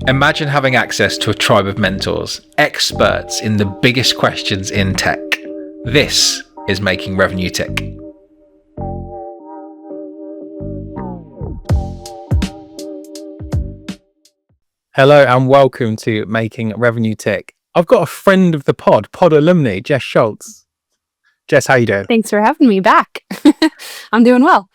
Imagine having access to a tribe of mentors, experts in the biggest questions in tech. This is Making Revenue Tick. Hello and welcome to Making Revenue Tick. I've got a friend of the pod alumni, Jess Schultz. Jess, how you doing? Thanks for having me back. I'm doing well.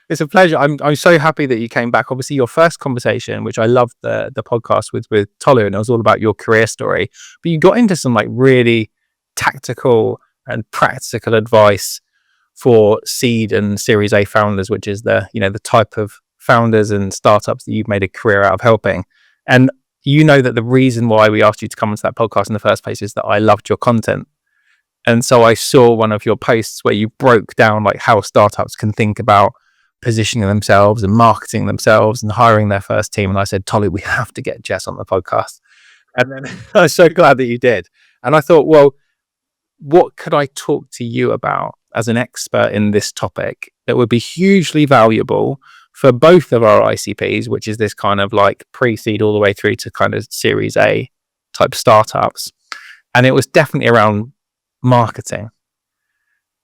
It's a pleasure. I'm so happy that you came back. Obviously, your first conversation, which I loved the podcast with Tolu, and it was all about your career story. But you got into some like really tactical and practical advice for seed and Series A founders, which is the type of founders and startups that you've made a career out of helping. And you know that the reason why we asked you to come onto that podcast in the first place is that I loved your content. And so I saw one of your posts where you broke down like how startups can think about positioning themselves and marketing themselves and hiring their first team. And I said, Tolu, we have to get Jess on the podcast. And then I was so glad that you did. And I thought, well, what could I talk to you about as an expert in this topic that would be hugely valuable for both of our ICPs, which is this kind of like pre-seed all the way through to kind of Series A type startups. And it was definitely around marketing.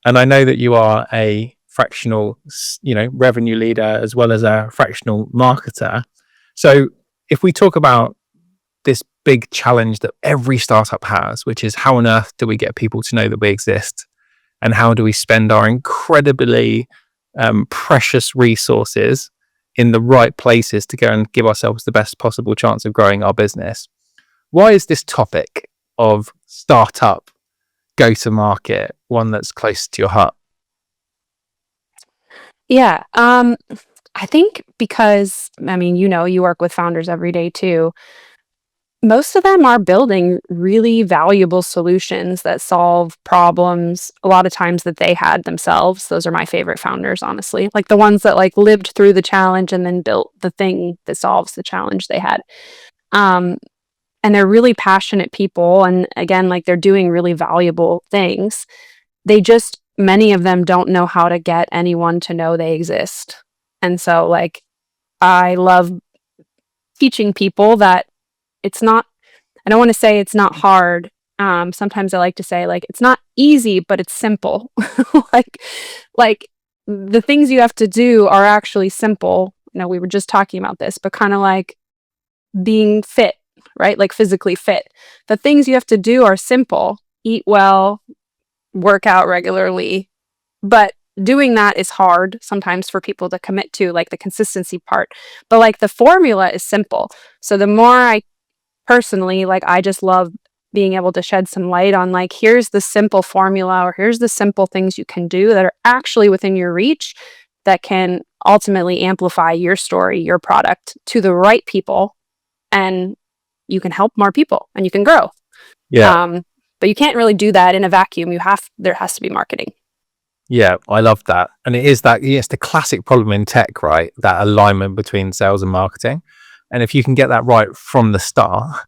And I know that you are a fractional, revenue leader as well as a fractional marketer. So if we talk about this big challenge that every startup has, which is how on earth do we get people to know that we exist? And how do we spend our incredibly precious resources in the right places to go and give ourselves the best possible chance of growing our business? Why is this topic of startup go-to-market one that's close to your heart? Yeah. I think because, you work with founders every day too. Most of them are building really valuable solutions that solve problems a lot of times that they had themselves. Those are my favorite founders, honestly. Like the ones that like lived through the challenge and then built the thing that solves the challenge they had. And they're really passionate people. And again, like they're doing really valuable things. Many of them don't know how to get anyone to know they exist. And so like, I love teaching people that I don't want to say it's not hard. Sometimes I like to say like, it's not easy, but it's simple. like the things you have to do are actually simple. We were just talking about this, but kind of like being fit, right? Like physically fit. The things you have to do are simple. Eat well, work out regularly, but doing that is hard sometimes for people to commit to, like the consistency part. But like the formula is simple. So the more I personally, like I just love being able to shed some light on like, here's the simple formula, or here's the simple things you can do that are actually within your reach that can ultimately amplify your story, your product to the right people, and you can help more people and you can grow. Yeah. But you can't really do that in a vacuum. There has to be marketing. Yeah, I love that. And it's the classic problem in tech, right? That alignment between sales and marketing. And if you can get that right from the start,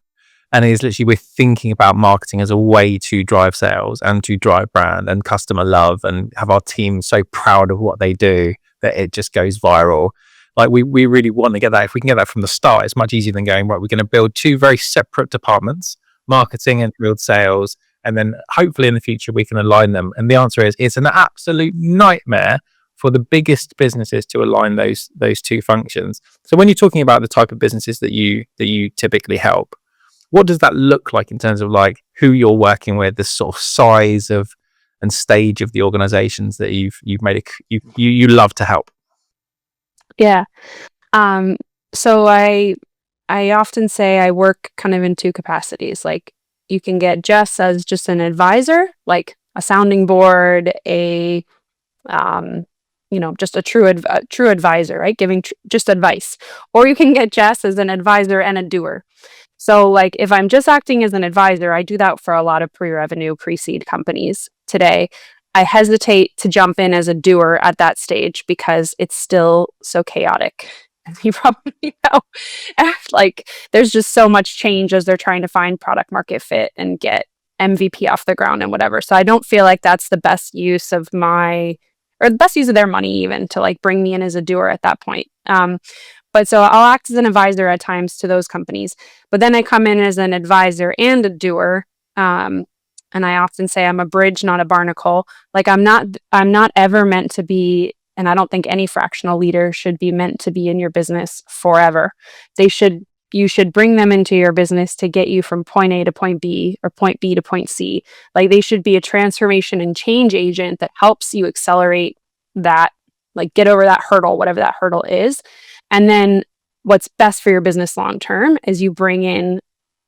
and it's literally we're thinking about marketing as a way to drive sales and to drive brand and customer love and have our team so proud of what they do that it just goes viral. Like we really want to get that. If we can get that from the start, it's much easier than going, right, we're going to build two very separate departments, marketing and build sales, and then hopefully in the future we can align them. And the answer is it's an absolute nightmare for the biggest businesses to align those two functions. So when you're talking about the type of businesses that you typically help, what does that look like in terms of like who you're working with, the sort of size of and stage of the organizations that you've made you love to help? Yeah. So I often say I work kind of in two capacities. Like you can get Jess as just an advisor, like a sounding board, just a true advisor, right? Giving just advice. Or you can get Jess as an advisor and a doer. So like if I'm just acting as an advisor, I do that for a lot of pre-revenue, pre-seed companies today. I hesitate to jump in as a doer at that stage because it's still so chaotic. As you probably know, like there's just so much change as they're trying to find product market fit and get MVP off the ground and whatever. So I don't feel like that's the best use of the best use of their money even to like bring me in as a doer at that point. But so I'll act as an advisor at times to those companies, but then I come in as an advisor and a doer. And I often say I'm a bridge, not a barnacle. Like I'm not ever meant to be, and I don't think any fractional leader should be meant to be in your business forever. You should bring them into your business to get you from point A to point B or point B to point C. Like they should be a transformation and change agent that helps you accelerate that, like get over that hurdle, whatever that hurdle is. And then what's best for your business long term is you bring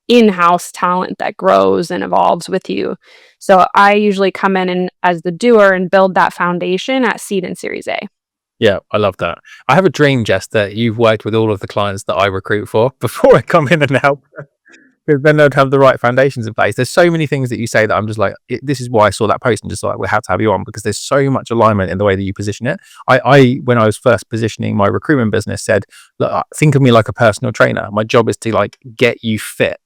in-house talent that grows and evolves with you. So I usually come in and as the doer and build that foundation at seed and Series A. Yeah, I love that. I have a dream, Jess, that you've worked with all of the clients that I recruit for before I come in and help. Because then they'd have the right foundations in place. There's so many things that you say that I'm just like, this is why I saw that post and just like, we have to have you on, because there's so much alignment in the way that you position it. I when I was first positioning my recruitment business, said, look, think of me like a personal trainer. My job is to like get you fit,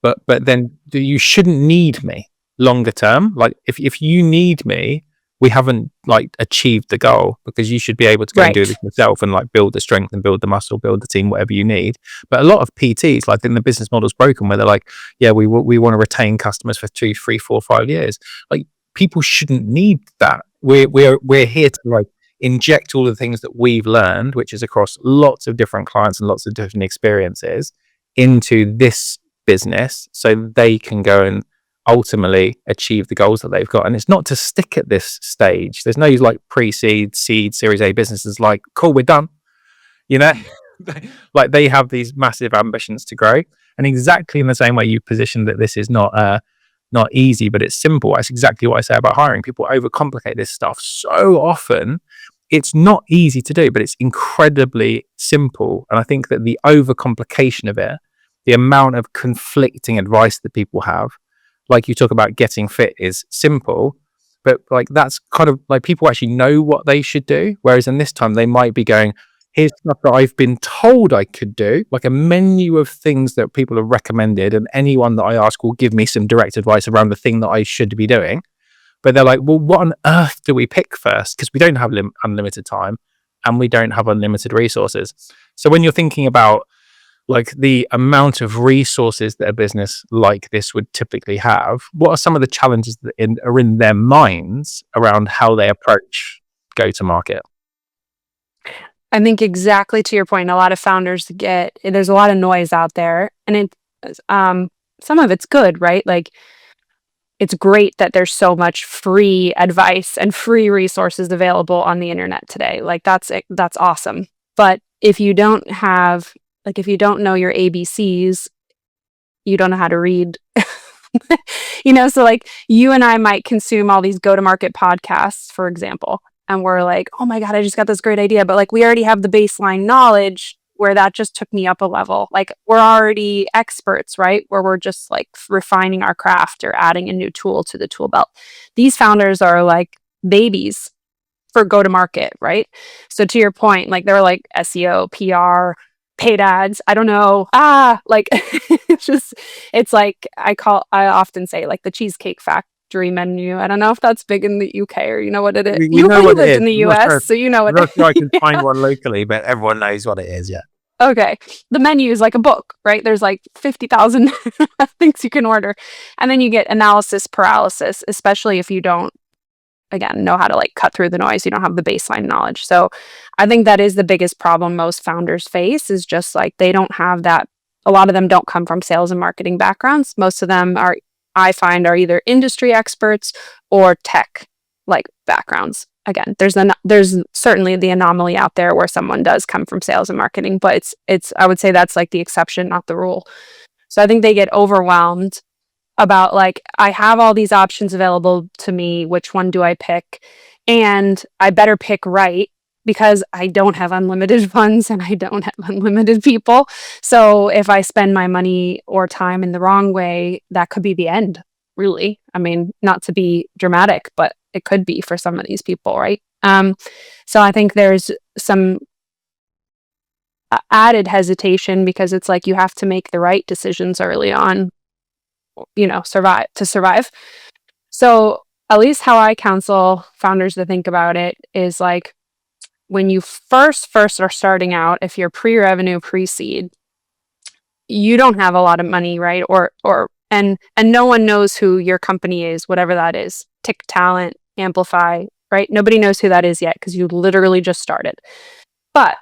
but then you shouldn't need me longer term. Like if you need me, we haven't like achieved the goal, because you should be able to go and do this yourself and like build the strength and build the muscle, build the team, whatever you need. But a lot of PTs, like, think the business model's broken, where they're like, yeah, we want to retain customers for 2, 3, 4, 5 years. Like people shouldn't need that. We're here to like inject all the things that we've learned, which is across lots of different clients and lots of different experiences, into this business so they can go and ultimately achieve the goals that they've got. And it's not to stick at this stage. There's no like pre-seed, seed, Series A businesses like, cool, we're done. You know, like they have these massive ambitions to grow. And exactly in the same way you positioned that this is not easy, but it's simple. That's exactly what I say about hiring. People overcomplicate this stuff so often. It's not easy to do, but it's incredibly simple. And I think that the overcomplication of it, the amount of conflicting advice that people have, like you talk about getting fit, is simple, but like that's kind of like people actually know what they should do. Whereas in this time, they might be going, here's stuff that I've been told I could do, like a menu of things that people have recommended. And anyone that I ask will give me some direct advice around the thing that I should be doing. But they're like, well, what on earth do we pick first? Because we don't have unlimited time and we don't have unlimited resources. So when you're thinking about like the amount of resources that a business like this would typically have, what are some of the challenges that are in their minds around how they approach go to market? I think exactly to your point, a lot of founders there's a lot of noise out there, and some of it's good, right? Like it's great that there's so much free advice and free resources available on the internet today. Like that's awesome. But if you don't know your ABCs, you don't know how to read. So like you and I might consume all these go-to-market podcasts, for example, and we're like, oh my God, I just got this great idea. But like we already have the baseline knowledge where that just took me up a level. Like we're already experts, right? Where we're just like refining our craft or adding a new tool to the tool belt. These founders are like babies for go-to-market, right? So to your point, like they're like SEO, PR, paid ads, I don't know. Like it's like I often say like the Cheesecake Factory menu. I don't know if that's big in the UK or you know what it is. We know what it is. In the US, so you know what it is. I can find one locally, but everyone knows what it is, yeah. Okay. The menu is like a book, right? There's like 50,000 things you can order. And then you get analysis paralysis, especially if you don't, again, know how to like cut through the noise. You don't have the baseline knowledge. So I think that is the biggest problem most founders face, is just like they don't have that. A lot of them don't come from sales and marketing backgrounds. Most of them I find are either industry experts or tech like backgrounds. Again, there's certainly the anomaly out there where someone does come from sales and marketing, but it's I would say that's like the exception, not the rule. So I think they get overwhelmed about like, I have all these options available to me. Which one do I pick? And I better pick right, because I don't have unlimited funds and I don't have unlimited people. So if I spend my money or time in the wrong way, that could be the end, really. I mean, not to be dramatic, but it could be for some of these people, right? So I think there's some added hesitation, because it's like you have to make the right decisions early on, survive. So at least how I counsel founders to think about it is like, when you first are starting out, if you're pre-revenue, pre-seed, you don't have a lot of money, right? And no one knows who your company is, whatever that is. Tick Talent, Amplify, right? Nobody knows who that is yet because you literally just started. But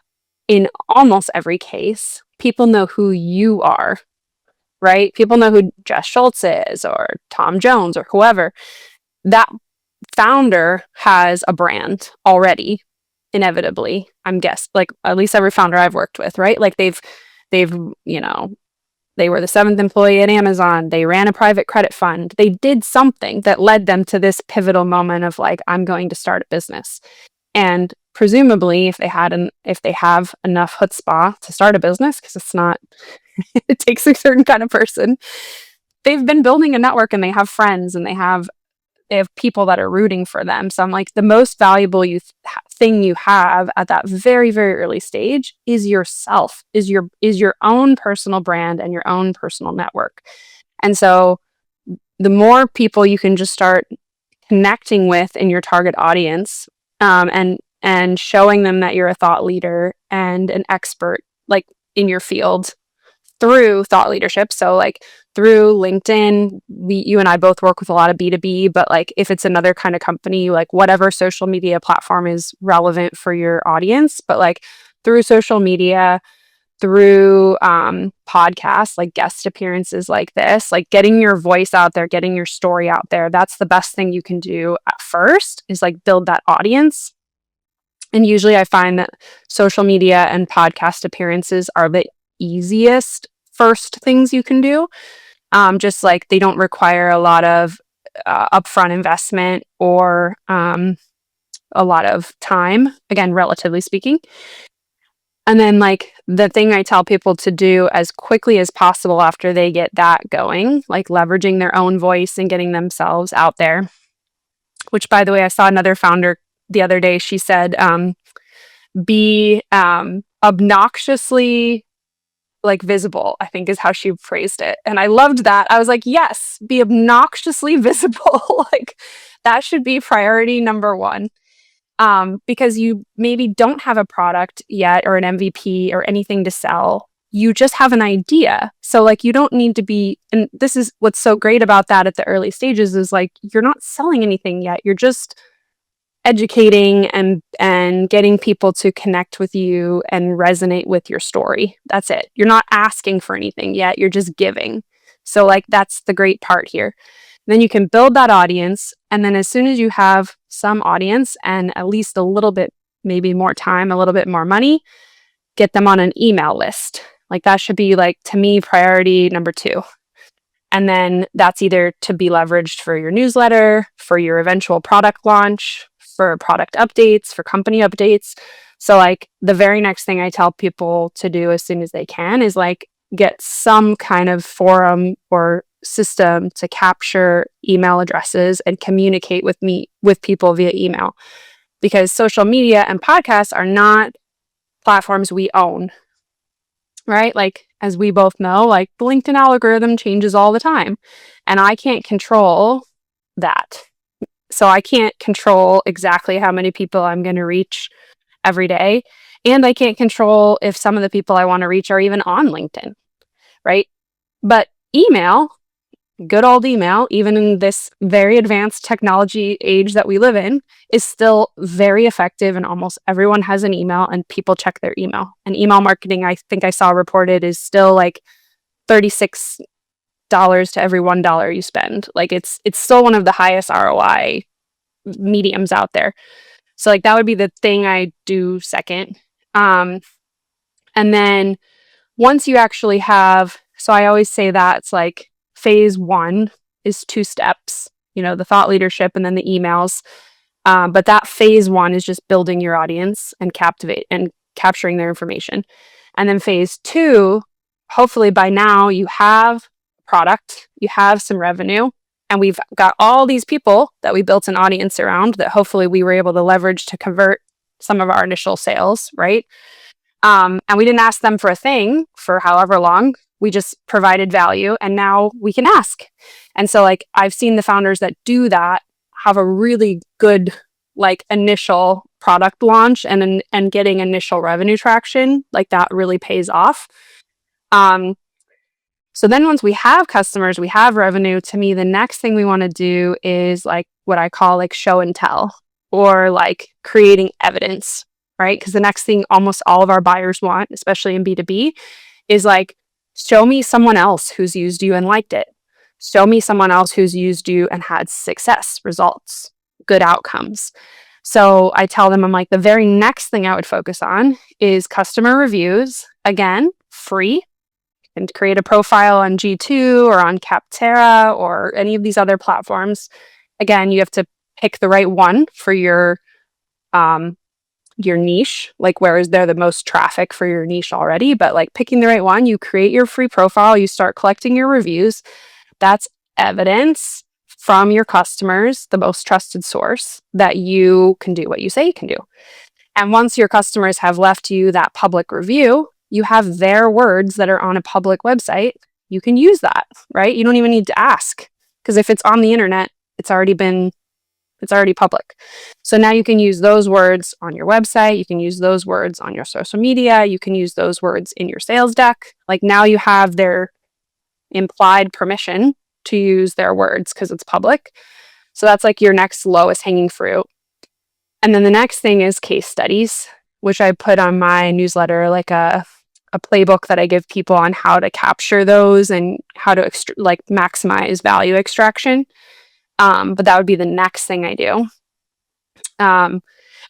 in almost every case, people know who you are, right? People know who Jess Schultz is or Tom Jones or whoever. That founder has a brand already, inevitably, I'm guessing. Like at least every founder I've worked with, right? Like they've, you know, they were the 7th employee at Amazon. They ran a private credit fund. They did something that led them to this pivotal moment of like, I'm going to start a business. And presumably, if they have enough chutzpah to start a business, because it's not, it takes a certain kind of person. They've been building a network and they have friends and they have people that are rooting for them. So I'm like, the most valuable thing you have at that very, very early stage is yourself, is your own personal brand and your own personal network. And so the more people you can just start connecting with in your target audience, and showing them that you're a thought leader and an expert like in your field through thought leadership. So like through LinkedIn, you and I both work with a lot of B2B, but like if it's another kind of company, like whatever social media platform is relevant for your audience, but like through social media, through podcasts, like guest appearances like this, like getting your voice out there, getting your story out there. That's the best thing you can do at first, is like build that audience. And usually I find that social media and podcast appearances are the easiest first things you can do. Just like they don't require a lot of upfront investment or a lot of time, again, relatively speaking. And then like the thing I tell people to do as quickly as possible after they get that going, like leveraging their own voice and getting themselves out there, which by the way, I saw another founder the other day. She said, be obnoxiously like visible, I think is how she phrased it. And I loved that. I was like, yes, be obnoxiously visible. Like that should be priority number one. Because you maybe don't have a product yet or an MVP or anything to sell. You just have an idea. So like you don't need to be, and this is what's so great about that at the early stages, is like you're not selling anything yet. You're just educating and getting people to connect with you and resonate with your story. That's it. You're not asking for anything yet. You're just giving. So like that's the great part here. Then you can build that audience. And then as soon as you have some audience and at least a little bit, maybe more time, a little bit more money, get them on an email list. Like that should be like, to me, priority number 2. And then that's either to be leveraged for your newsletter, for your eventual product launch, for product updates, for company updates. So like the very next thing I tell people to do as soon as they can is like get some kind of forum or system to capture email addresses and communicate with people via email, because social media and podcasts are not platforms we own, right? Like as we both know, like the LinkedIn algorithm changes all the time and I can't control that. So I can't control exactly how many people I'm going to reach every day. And I can't control if some of the people I want to reach are even on LinkedIn, right? But email, good old email, even in this very advanced technology age that we live in, is still very effective. And almost everyone has an email and people check their email. And email marketing, I think I saw reported, is still like $36 to every $1 you spend. Like it's still one of the highest ROI mediums out there. So like that would be the thing I do second. And then once you actually have, so I always say that it's like phase 1 is 2 steps, the thought leadership and then the emails. But that phase 1 is just building your audience and capturing their information. And then phase 2, hopefully by now you have product, you have some revenue, and we've got all these people that we built an audience around that hopefully we were able to leverage to convert some of our initial sales, right? And we didn't ask them for a thing for however long. We just provided value, and now we can ask. And so like I've seen the founders that do that have a really good like initial product launch and getting initial revenue traction, like that really pays off. So then once we have customers, we have revenue, to me, the next thing we want to do is like what I call like show and tell, or like creating evidence, right? Because the next thing almost all of our buyers want, especially in B2B, is like, show me someone else who's used you and liked it. Show me someone else who's used you and had success, results, good outcomes. So I tell them, I'm like, the very next thing I would focus on is customer reviews. Again, free. And create a profile on G2 or on Capterra or any of these other platforms. Again, you have to pick the right one for your niche, like where is there the most traffic for your niche already, but like picking the right one, you create your free profile, you start collecting your reviews. That's evidence from your customers, the most trusted source, that you can do what you say you can do. And once your customers have left you that public review, you have their words that are on a public website. You can use that, right? You don't even need to ask, because if it's on the internet, it's already public. So now you can use those words on your website. You can use those words on your social media. You can use those words in your sales deck. Like now you have their implied permission to use their words because it's public. So that's like your next lowest hanging fruit. And then the next thing is case studies, which I put on my newsletter, like a playbook that I give people on how to capture those and how to maximize value extraction. But that would be the next thing I do. And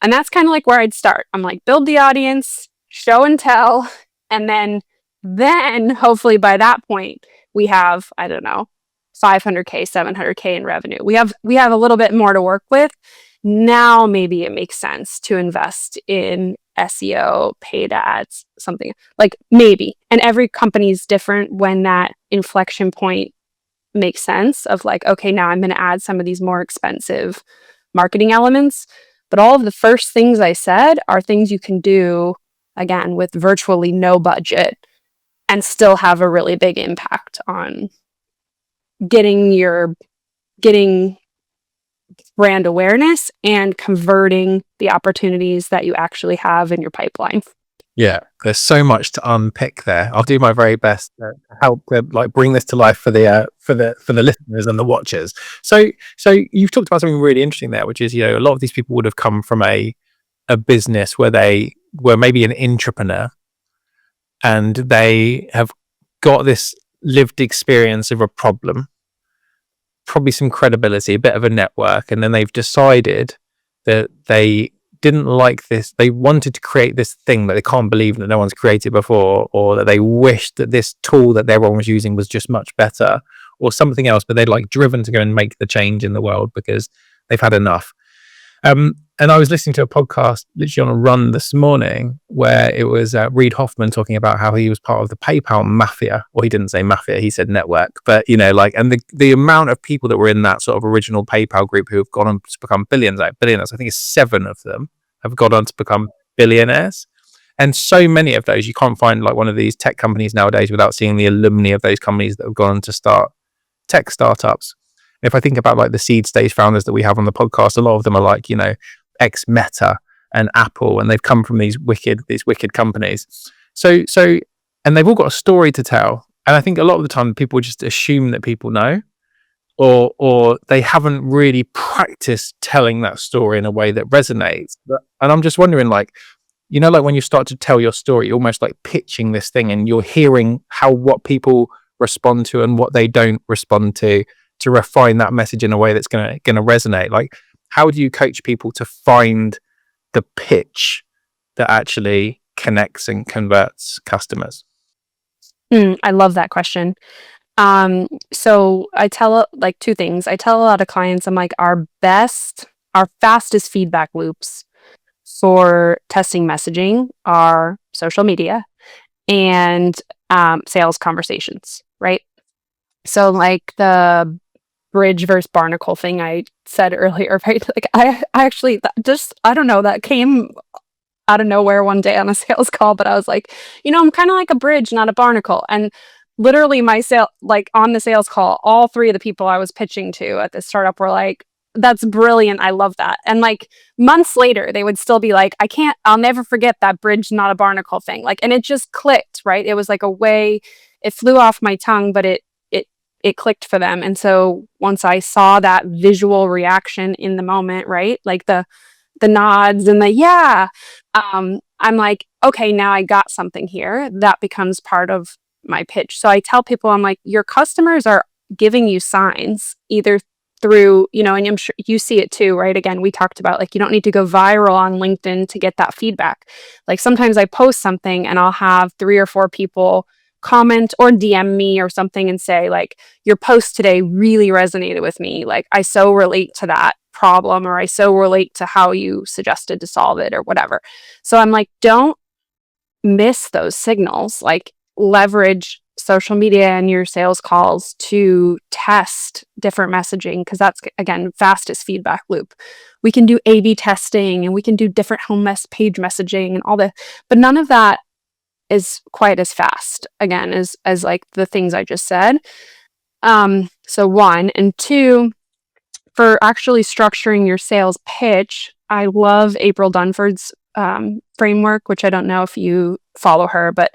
that's kind of like where I'd start. I'm like, build the audience, show and tell, and then hopefully by that point we have, I don't know, 500K, 700K in revenue. We have a little bit more to work with. Now maybe it makes sense to invest in SEO, paid ads, something like maybe. And every company is different when that inflection point makes sense of like, okay, now I'm going to add some of these more expensive marketing elements. But all of the first things I said are things you can do, again, with virtually no budget and still have a really big impact on getting brand awareness and converting the opportunities that you actually have in your pipeline. Yeah, there's so much to unpick there. I'll do my very best to help like bring this to life for the listeners and the watchers. So you've talked about something really interesting there, which is, you know, a lot of these people would have come from a business where they were maybe an entrepreneur, and they have got this lived experience of a problem, probably some credibility, a bit of a network, and then they've decided that they didn't like this. They wanted to create this thing that they can't believe that no one's created before, or that they wished that this tool that everyone was using was just much better, or something else, but they'd like driven to go and make the change in the world because they've had enough. And I was listening to a podcast literally on a run this morning where it was Reid Hoffman talking about how he was part of the PayPal mafia. Well, he didn't say mafia, he said network. But, you know, like, and the amount of people that were in that sort of original PayPal group who have gone on to become billionaires, I think it's 7 of them have gone on to become billionaires. And so many of those, you can't find like one of these tech companies nowadays without seeing the alumni of those companies that have gone on to start tech startups. And if I think about like the seed stage founders that we have on the podcast, a lot of them are like, you know, ex-Meta and Apple, and they've come from these wicked companies. So and they've all got a story to tell. And I think a lot of the time people just assume that people know, or they haven't really practiced telling that story in a way that resonates. And I'm just wondering, like, you know, like when you start to tell your story, you're almost like pitching this thing, and you're hearing what people respond to and what they don't respond to refine that message in a way that's going to resonate. Like, how do you coach people to find the pitch that actually connects and converts customers? I love that question. So I tell like 2 things. I tell a lot of clients, I'm like, our fastest feedback loops for testing messaging are social media and sales conversations, right? So like the bridge versus Barnacle thing I said earlier, right? Like I actually I don't know, that came out of nowhere one day on a sales call, but I was like, you know, I'm kind of like a bridge, not a barnacle. And literally on the sales call, all 3 of the people I was pitching to at this startup were like, That's brilliant. I love that. And like months later, they would still be like, I'll never forget that bridge, not a barnacle thing. Like, and it just clicked, right? It was like a way, it flew off my tongue, but it clicked for them. And so once I saw that visual reaction in the moment, right? Like the nods and the, yeah, I'm like, okay, now I got something here. That becomes part of my pitch. So I tell people, I'm like, your customers are giving you signs either through, and I'm sure you see it too, right? Again, we talked about like, you don't need to go viral on LinkedIn to get that feedback. Like sometimes I post something and I'll have 3 or 4 people comment or DM me or something and say like, your post today really resonated with me. Like I so relate to that problem, or I so relate to how you suggested to solve it or whatever. So I'm like, don't miss those signals. Like leverage social media and your sales calls to test different messaging, because that's, again, fastest feedback loop. We can do A/B testing and we can do different home page messaging and all that, but none of that is quite as fast, again, as like the things I just said. So 1, and 2, for actually structuring your sales pitch, I love April Dunford's framework, which I don't know if you follow her, but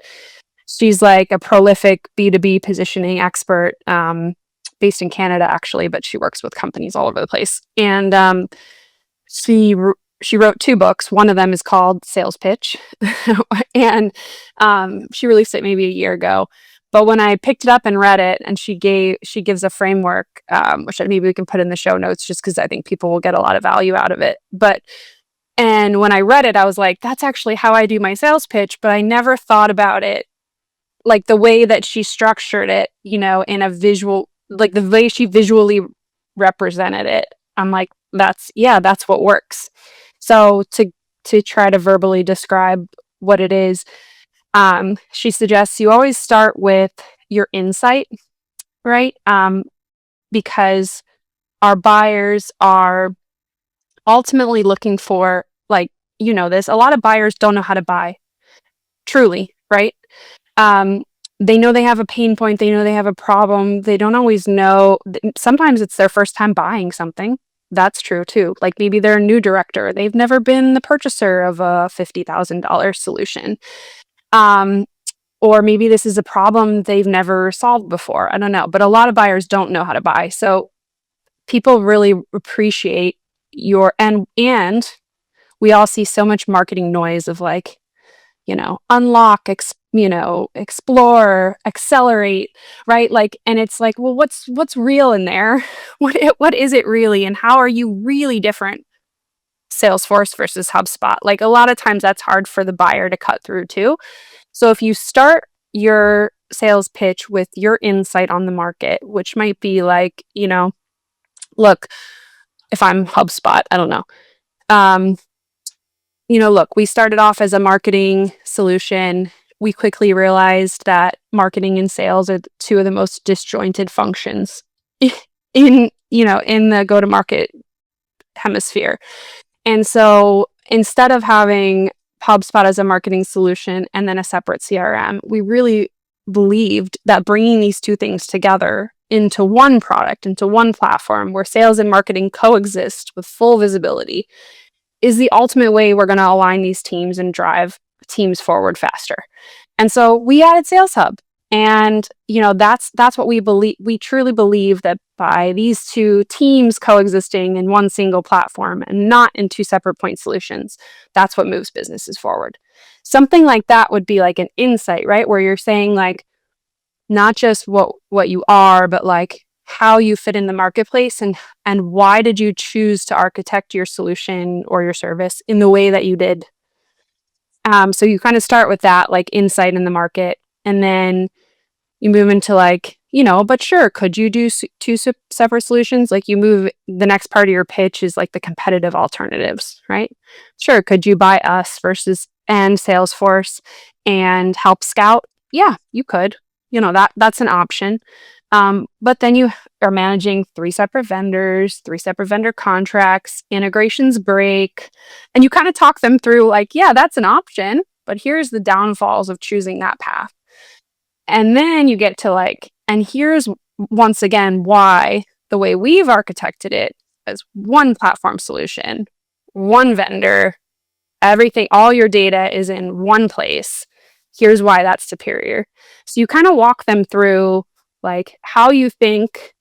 she's like a prolific B2B positioning expert, based in Canada, actually, but she works with companies all over the place. And she wrote 2 books. One of them is called Sales Pitch, and she released it maybe a year ago. But when I picked it up and read it, and she gives a framework, which maybe we can put in the show notes, just because I think people will get a lot of value out of it. And when I read it, I was like, that's actually how I do my sales pitch, but I never thought about it like the way that she structured it, in a visual, like the way she visually represented it. I'm like, that's what works. So to try to verbally describe what it is, she suggests you always start with your insight, right? Because our buyers are ultimately looking for, like, this, a lot of buyers don't know how to buy, truly, right? They know they have a pain point. They know they have a problem. They don't always know. Sometimes it's their first time buying something. That's true too. Like maybe they're a new director. They've never been the purchaser of a $50,000 solution. Or maybe this is a problem they've never solved before. I don't know. But a lot of buyers don't know how to buy. So people really appreciate and we all see so much marketing noise of like, unlock, explore, accelerate, right? Like, and it's like, well, what's real in there? What is it really? And how are you really different? Salesforce versus HubSpot. Like a lot of times that's hard for the buyer to cut through too. So if you start your sales pitch with your insight on the market, which might be like, look, if I'm HubSpot, I don't know. Look, we started off as a marketing solution. We quickly realized that marketing and sales are 2 of the most disjointed functions in the go-to-market hemisphere. And so instead of having HubSpot as a marketing solution and then a separate CRM, we really believed that bringing these 2 things together into one product, into one platform where sales and marketing coexist with full visibility, is the ultimate way we're going to align these teams and drive teams forward faster. And so we added Sales Hub. And, that's what we believe. We truly believe that by these 2 teams coexisting in one single platform and not in 2 separate point solutions, that's what moves businesses forward. Something like that would be like an insight, right? Where you're saying like, not just what you are, but like how you fit in the marketplace and why did you choose to architect your solution or your service in the way that you did. So you kind of start with that, like insight in the market, and then you move into like, but sure, could you do 2 separate solutions? Like you move, the next part of your pitch is like the competitive alternatives, right? Sure, could you buy us versus and Salesforce and help Scout? Yeah, you could. That's an option. But then you are managing 3 separate vendors, 3 separate vendor contracts, integrations break, and you kind of talk them through like, yeah, that's an option, but here's the downfalls of choosing that path. And then you get to like, and here's once again why the way we've architected it as one platform solution, one vendor, everything, all your data is in one place. Here's why that's superior. So you kind of walk them through like how you think,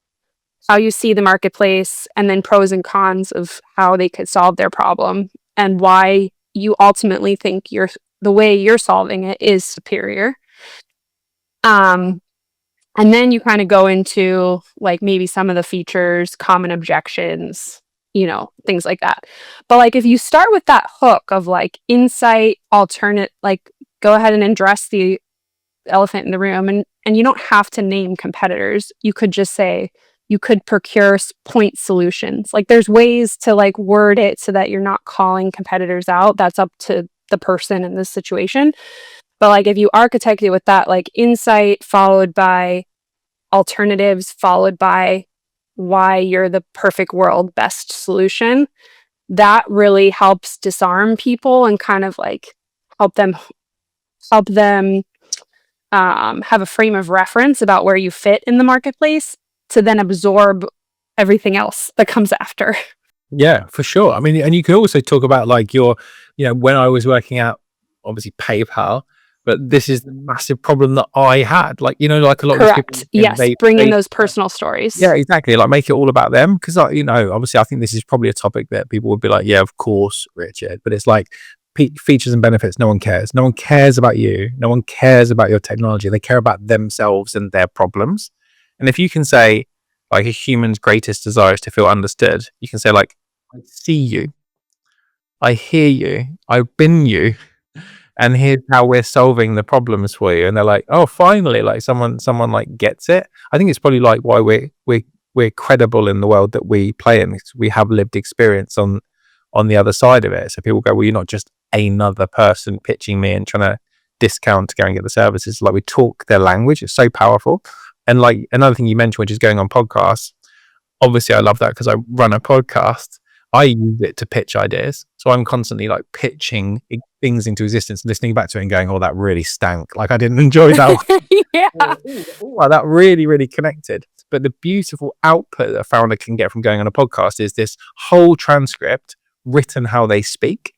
how you see the marketplace, and then pros and cons of how they could solve their problem and why you ultimately think the way you're solving it is superior. And then you kind of go into like maybe some of the features, common objections, things like that. But like if you start with that hook of like insight, alternate, like go ahead and address the elephant in the room, and you don't have to name competitors. You could just say you could procure point solutions. Like there's ways to like word it so that you're not calling competitors out. That's up to the person in this situation. But like if you architect it with that like insight followed by alternatives followed by why you're the perfect world best solution, that really helps disarm people and kind of like help them have a frame of reference about where you fit in the marketplace to then absorb everything else that comes after. Yeah, for sure. I mean, and you could also talk about like when I was working at obviously PayPal, but this is the massive problem that I had. Like, like a lot of these people, Correct. Yes. Bring in those personal stories. Yeah, exactly. Like make it all about them. Because, obviously I think this is probably a topic that people would be like, yeah, of course, Richard. But it's like features and benefits. No one cares. No one cares about you. No one cares about your technology. They care about themselves and their problems. And if you can say like a human's greatest desire is to feel understood, you can say like, I see you. I hear you. I've been you. And here's how we're solving the problems for you. And they're like, oh, finally, like someone like gets it. I think it's probably like why we're credible in the world that we play in. We have lived experience on the other side of it. So people go, well, you're not just another person pitching me and trying to discount to go and get the services. Like we talk their language. It's so powerful. And like another thing you mentioned, which is going on podcasts. Obviously, I love that because I run a podcast. I use it to pitch ideas. So I'm constantly like pitching things into existence, listening back to it and going, oh, that really stank. Like I didn't enjoy that. Yeah. Oh, that really, really connected. But the beautiful output that a founder can get from going on a podcast is this whole transcript written how they speak.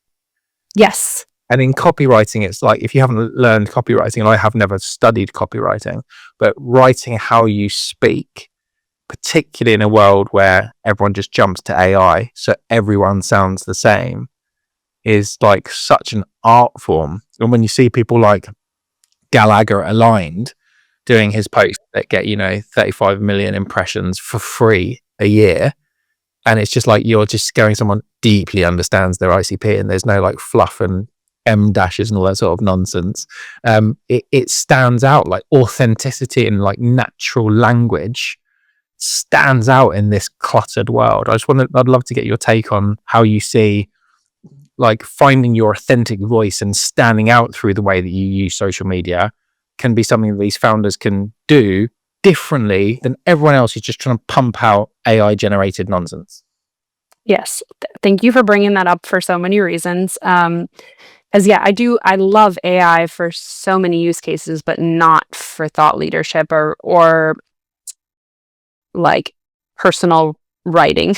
Yes. And in copywriting, it's like, if you haven't learned copywriting, and I have never studied copywriting, but writing how you speak, particularly in a world where everyone just jumps to AI, so everyone sounds the same, is like such an art form. And when you see people like Gallagher Aligned doing his posts that get 35 million impressions for free a year, and it's just like you're just going, someone deeply understands their ICP and there's no like fluff and M dashes and all that sort of nonsense. It stands out. Like authenticity and like natural language stands out in this cluttered world. I'd love to get your take on how you see like finding your authentic voice and standing out through the way that you use social media can be something that these founders can do differently than everyone else who's just trying to pump out AI generated nonsense. Yes. Thank you for bringing that up for so many reasons. As I love AI for so many use cases, but not for thought leadership or like personal writing.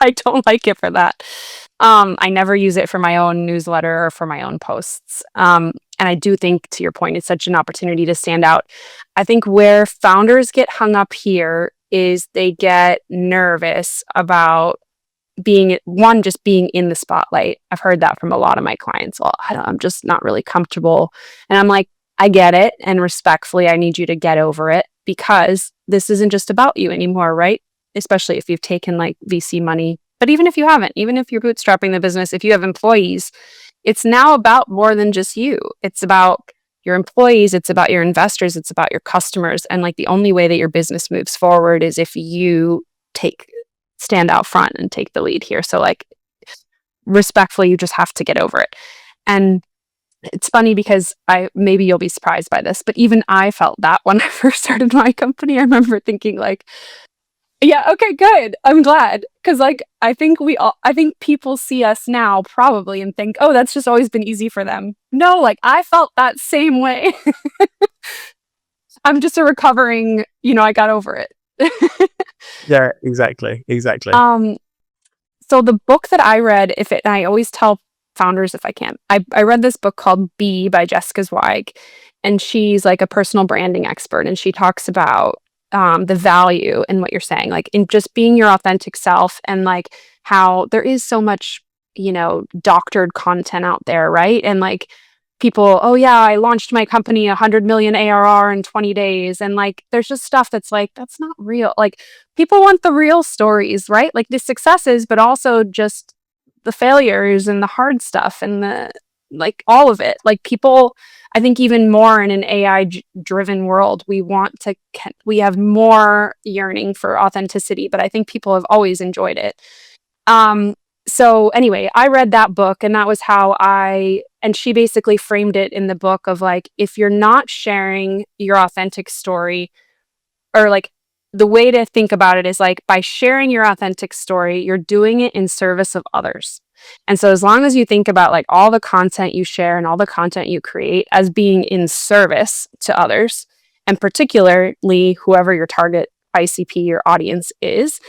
I don't like it for that. I never use it for my own newsletter or for my own posts. And I do think, to your point, it's such an opportunity to stand out. I think where founders get hung up here is they get nervous about just being in the spotlight. I've heard that from a lot of my clients. Well, I'm just not really comfortable. And I'm like, I get it. And respectfully, I need you to get over it because this isn't just about you anymore, right? Especially if you've taken like VC money. But even if you haven't, even if you're bootstrapping the business, if you have employees, it's now about more than just you. It's about your employees. It's about your investors. It's about your customers. And like the only way that your business moves forward is if you stand out front and take the lead here. So like respectfully, you just have to get over it. And it's funny because maybe you'll be surprised by this, but even I felt that when I first started my company. I remember thinking like, yeah, okay, good. I'm glad. Cause like, I think people see us now probably and think, oh, that's just always been easy for them. No, like I felt that same way. I'm just a recovering, I got over it. Yeah, exactly. So the book that I read, and I always tell founders if I can, I read this book called Be by Jessica Zweig, and she's like a personal branding expert, and she talks about the value in what you're saying, like in just being your authentic self, and like how there is so much, doctored content out there, right? And like people, oh yeah, I launched my company 100 million ARR in 20 days. And like, there's just stuff that's like, that's not real. Like people want the real stories, right? Like the successes, but also just the failures and the hard stuff and like all of it. Like people, I think even more in an AI driven world, we have more yearning for authenticity, but I think people have always enjoyed it. So anyway, I read that book, and that was and she basically framed it in the book of like, if you're not sharing your authentic story, or like the way to think about it is like, by sharing your authentic story, you're doing it in service of others. And so as long as you think about like all the content you share and all the content you create as being in service to others, and particularly whoever your target ICP, your audience is,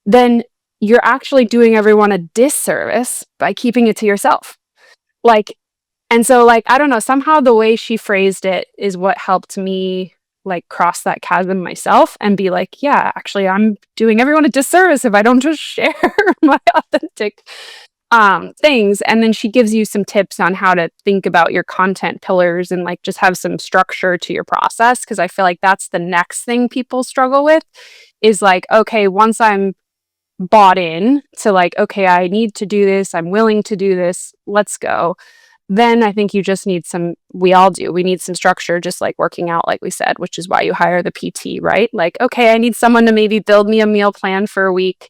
then you're actually doing everyone a disservice by keeping it to yourself. Like, and so like, I don't know, somehow the way she phrased it is what helped me like cross that chasm myself and be like, yeah, actually I'm doing everyone a disservice if I don't just share my authentic things. And then she gives you some tips on how to think about your content pillars and like just have some structure to your process. Cause I feel like that's the next thing people struggle with is like, okay, once I'm bought in to like, okay, I need to do this, I'm willing to do this, let's go. Then I think you just need we all do, we need some structure, just like working out, like we said, which is why you hire the PT, right? Like, okay, I need someone to maybe build me a meal plan for a week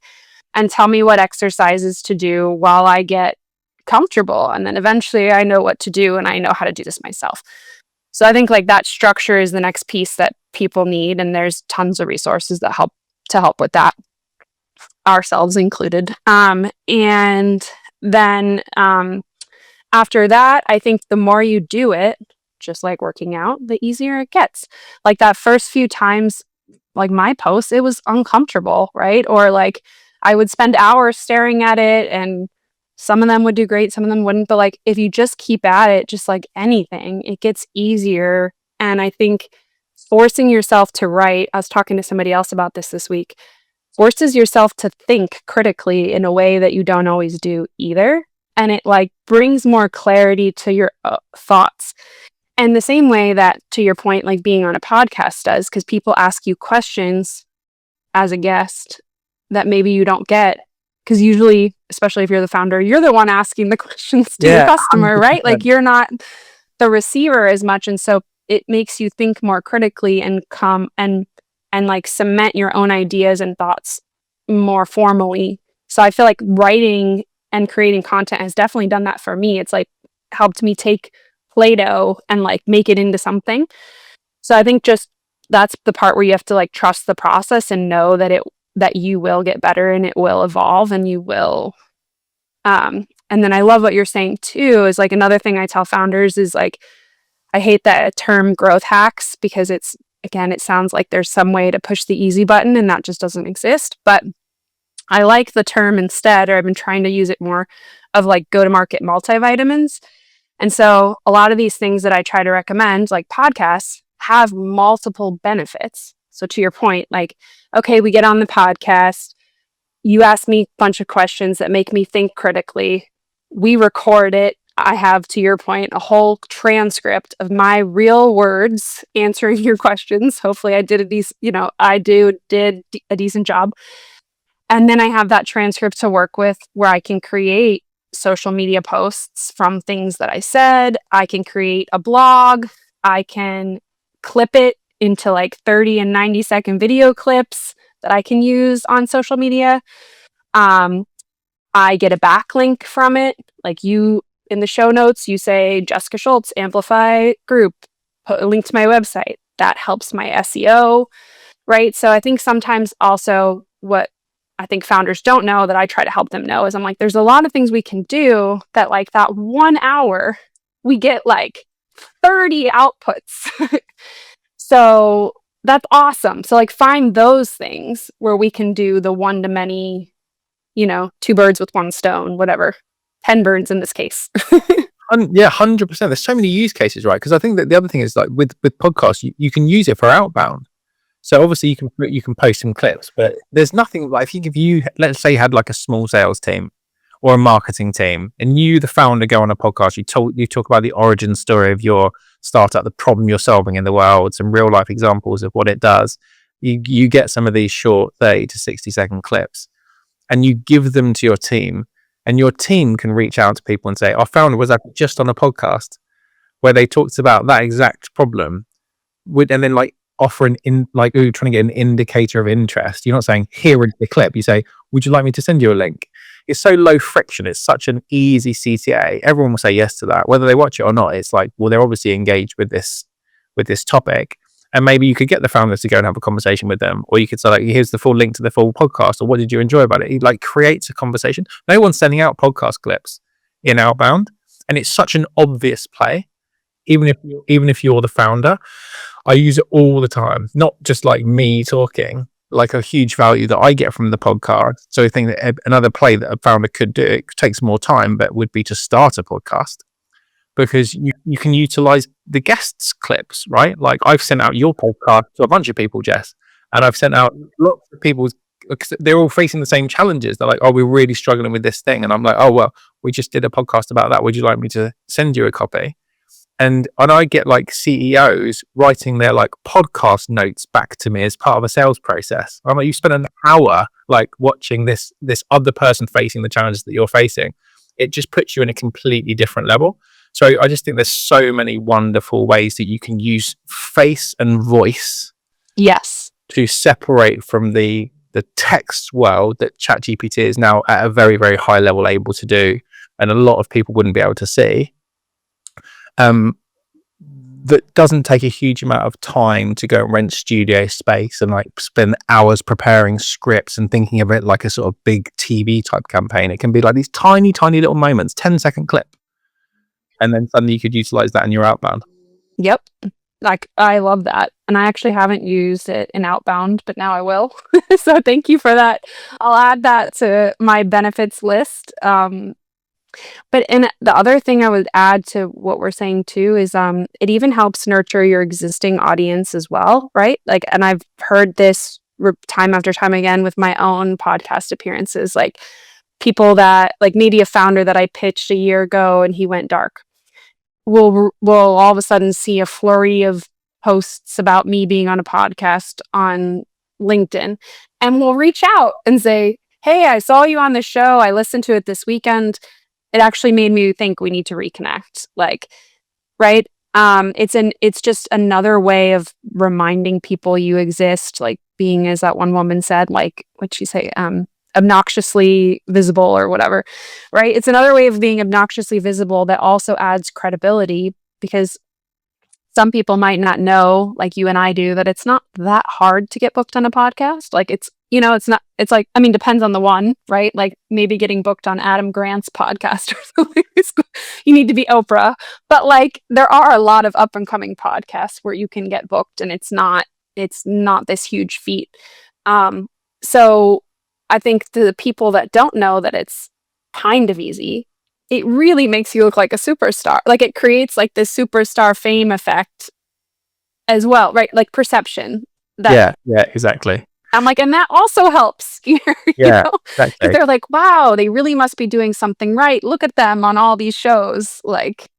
and tell me what exercises to do while I get comfortable. And then eventually I know what to do and I know how to do this myself. So I think like that structure is the next piece that people need. And there's tons of resources that help with that, ourselves included. And then after that, I think the more you do it, just like working out, the easier it gets. Like that first few times, like my posts, it was uncomfortable, right? Or like I would spend hours staring at it, and some of them would do great, some of them wouldn't. But like if you just keep at it, just like anything, it gets easier. And I think forcing yourself to write, I was talking to somebody else about this week, forces yourself to think critically in a way that you don't always do either. And it like brings more clarity to your thoughts. And the same way that, to your point, like being on a podcast does, because people ask you questions as a guest that maybe you don't get. Because usually, especially if you're the founder, you're the one asking the questions to the customer, 100%. Right? Like you're not the receiver as much. And so it makes you think more critically and come and like cement your own ideas and thoughts more formally. So I feel like writing and creating content has definitely done that for me. It's like helped me take Play-Doh and like make it into something. So I think just that's the part where you have to like trust the process and know that you will get better and it will evolve and you will. And then I love what you're saying too, is like another thing I tell founders is like, I hate that term growth hacks because it sounds like there's some way to push the easy button and that just doesn't exist. But I like the term instead, or I've been trying to use it more, of like go-to-market multivitamins. And so a lot of these things that I try to recommend, like podcasts, have multiple benefits. So to your point, like, okay, we get on the podcast, you ask me a bunch of questions that make me think critically. We record it. I have, to your point, a whole transcript of my real words answering your questions. Hopefully I did a decent job. And then I have that transcript to work with where I can create social media posts from things that I said. I can create a blog. I can clip it into like 30 and 90-second video clips that I can use on social media. I get a backlink from it. Like you, in the show notes, you say Jessica Schultz, Amplify group, put a link to my website. That helps my SEO, right? So I think sometimes also what I think founders don't know that I try to help them know is I'm like, there's a lot of things we can do that like that 1 hour, we get like 30 outputs. So that's awesome. So like find those things where we can do the one-to-many, two birds with one stone, whatever, 10 birds in this case. Yeah, 100%. There's so many use cases, right? Because I think that the other thing is like with podcasts, you can use it for outbound. So obviously you can post some clips, but there's nothing like if you let's say you had like a small sales team or a marketing team, and you, the founder, go on a podcast, you talk about the origin story of your startup, the problem you're solving in the world, some real life examples of what it does. You get some of these short 30 to 60-second clips, and you give them to your team, and your team can reach out to people and say, "Our founder was actually just on a podcast where they talked about that exact problem," and then like offer trying to get an indicator of interest. You're not saying here is the clip. You say, "Would you like me to send you a link?" It's so low friction. It's such an easy CTA. Everyone will say yes to that, whether they watch it or not. It's like, well, they're obviously engaged with this topic, and maybe you could get the founders to go and have a conversation with them, or you could say like, here's the full link to the full podcast, or what did you enjoy about it? It like creates a conversation. No one's sending out podcast clips in Outbound, and it's such an obvious play. Even if you're the founder, I use it all the time. Not just like me talking, like a huge value that I get from the podcast. So I think that another play that a founder could do, it takes more time, but would be to start a podcast, because you can utilize the guests' clips, right? Like I've sent out your podcast to a bunch of people, Jess, and I've sent out lots of people's, because they're all facing the same challenges. They're like, "Oh, we're really struggling with this thing," and I'm like, "Oh, well, we just did a podcast about that. Would you like me to send you a copy?" And I get like CEOs writing their like podcast notes back to me as part of a sales process. I'm like, you spent an hour like watching this other person facing the challenges that you're facing. It just puts you in a completely different level. So I just think there's so many wonderful ways that you can use face and voice. Yes. To separate from the text world that ChatGPT is now at a very, very high level able to do, and a lot of people wouldn't be able to see. That doesn't take a huge amount of time to go and rent studio space and like spend hours preparing scripts and thinking of it like a sort of big TV type campaign. It can be like these tiny, tiny little moments, 10-second clip. And then suddenly you could utilize that in your outbound. Yep. Like I love that. And I actually haven't used it in Outbound, but now I will. So thank you for that. I'll add that to my benefits list. But the other thing I would add to what we're saying too is it even helps nurture your existing audience as well, right? Like, and I've heard this time after time again with my own podcast appearances, like people that like maybe a founder that I pitched a year ago and he went dark. We'll all of a sudden see a flurry of posts about me being on a podcast on LinkedIn, and we'll reach out and say, "Hey, I saw you on the show. I listened to it this weekend. It actually made me think we need to reconnect." Like, right? It's just another way of reminding people you exist, like being, as that one woman said, like, what'd she say? Obnoxiously visible or whatever, right? It's another way of being obnoxiously visible that also adds credibility, because some people might not know, like you and I do, that it's not that hard to get booked on a podcast. Like it's not, it's like, I mean, depends on the one, right? Like maybe getting booked on Adam Grant's podcast or something. You need to be Oprah. But like there are a lot of up and coming podcasts where you can get booked, and it's not this huge feat. So I think to the people that don't know that it's kind of easy, it really makes you look like a superstar. Like it creates like this superstar fame effect as well, right? Like perception. Yeah, exactly. I'm like, and that also helps. Exactly. Because they're like, wow, they really must be doing something right. Look at them on all these shows. Like,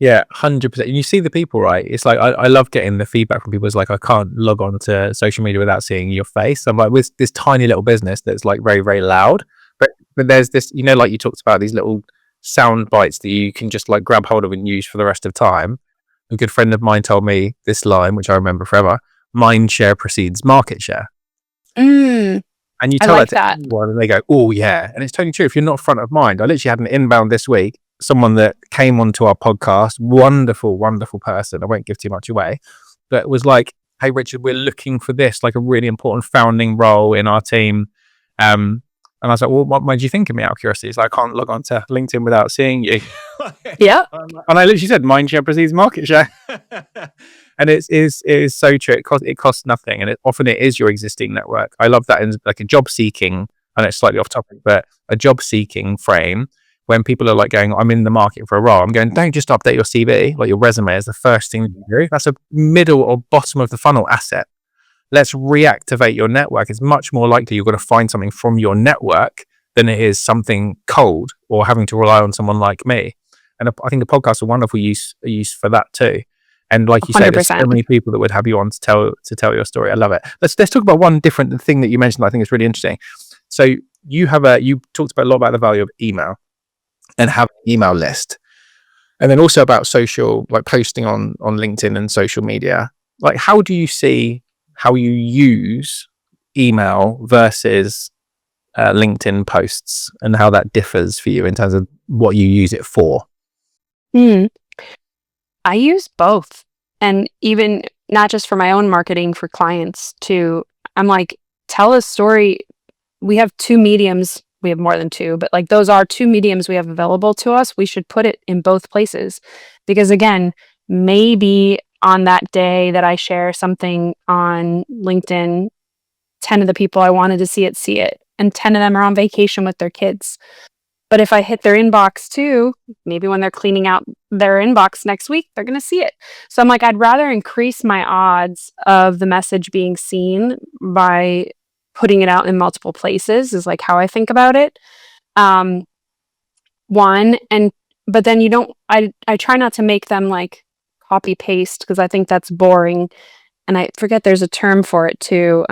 yeah, 100%. And you see the people, right? It's like, I love getting the feedback from people. It's like, I can't log on to social media without seeing your face. I'm like, with this tiny little business that's like very, very loud. But there's this, like you talked about, these little sound bites that you can just like grab hold of and use for the rest of time. A good friend of mine told me this line, which I remember forever: mind share precedes market share. And you tell that to anyone and they go, "Oh yeah." And it's totally true. If you're not front of mind, I literally had an inbound this week, someone that came onto our podcast, wonderful, wonderful person. I won't give too much away, but it was like, "Hey Richard, we're looking for this, like a really important founding role in our team." And I was like, "Well, what made you think of me out of curiosity?" It's like, "I can't log on to LinkedIn without seeing you." Yeah. And I literally said, "Mind share precedes market share." And it is so true. It costs nothing, and often it is your existing network. I love that in like a job seeking I know it's slightly off topic, but a job seeking frame, when people are like going, I'm in the market for a role, I'm going, don't just update your CV, like your resume is the first thing you do. That's a middle or bottom of the funnel asset. Let's reactivate your network. It's much more likely you're going to find something from your network than it is something cold or having to rely on someone like me. And I think the podcasts are wonderful use for that too. And like you said, there's so 100%. many people that would have you on to tell your story. I love it. Let's talk about one different thing that you mentioned that I think is really interesting. So you talked about a lot about the value of email and have an email list, and then also about social, like posting on LinkedIn and social media. Like, how do you see how you use email versus LinkedIn posts, and how that differs for you in terms of what you use it for? I use both, and even not just for my own marketing, for clients too. I'm like, tell a story. We have two mediums. We have more than two, but like those are two mediums we have available to us. We should put it in both places, because again, maybe on that day that I share something on LinkedIn, 10 of the people I wanted to see it, and 10 of them are on vacation with their kids. But if I hit their inbox too, maybe when they're cleaning out their inbox next week, they're going to see it. So I'm like, I'd rather increase my odds of the message being seen by putting it out in multiple places, is like how I think about it. But then I try not to make them like copy paste, because I think that's boring. And I forget there's a term for it too.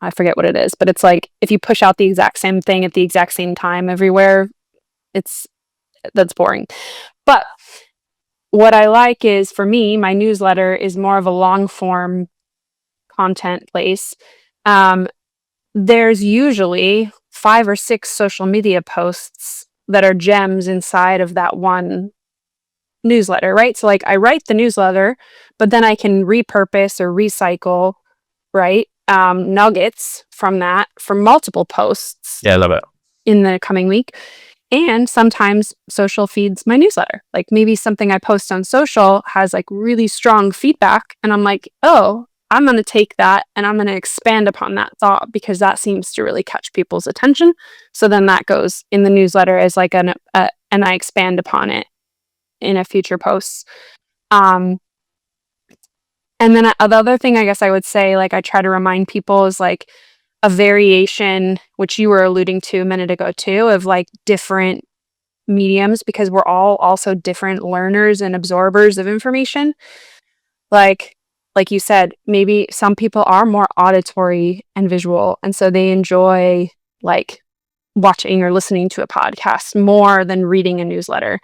I forget what it is, but it's like if you push out the exact same thing at the exact same time everywhere, that's boring. But what I like is, for me, my newsletter is more of a long form content place. There's usually 5 or 6 social media posts that are gems inside of that one newsletter, right? So like I write the newsletter, but then I can repurpose or recycle, right? Nuggets from that for multiple posts. Yeah, I love it. In the coming week. And sometimes social feeds my newsletter. Like maybe something I post on social has like really strong feedback, and I'm like, oh, I'm going to take that and I'm going to expand upon that thought, because that seems to really catch people's attention. So then that goes in the newsletter as like and I expand upon it in a future post. And then the other thing I guess I would say, like I try to remind people, is like a variation, which you were alluding to a minute ago too, of like different mediums, because we're all also different learners and absorbers of information. Like you said, maybe some people are more auditory and visual, and so they enjoy like watching or listening to a podcast more than reading a newsletter.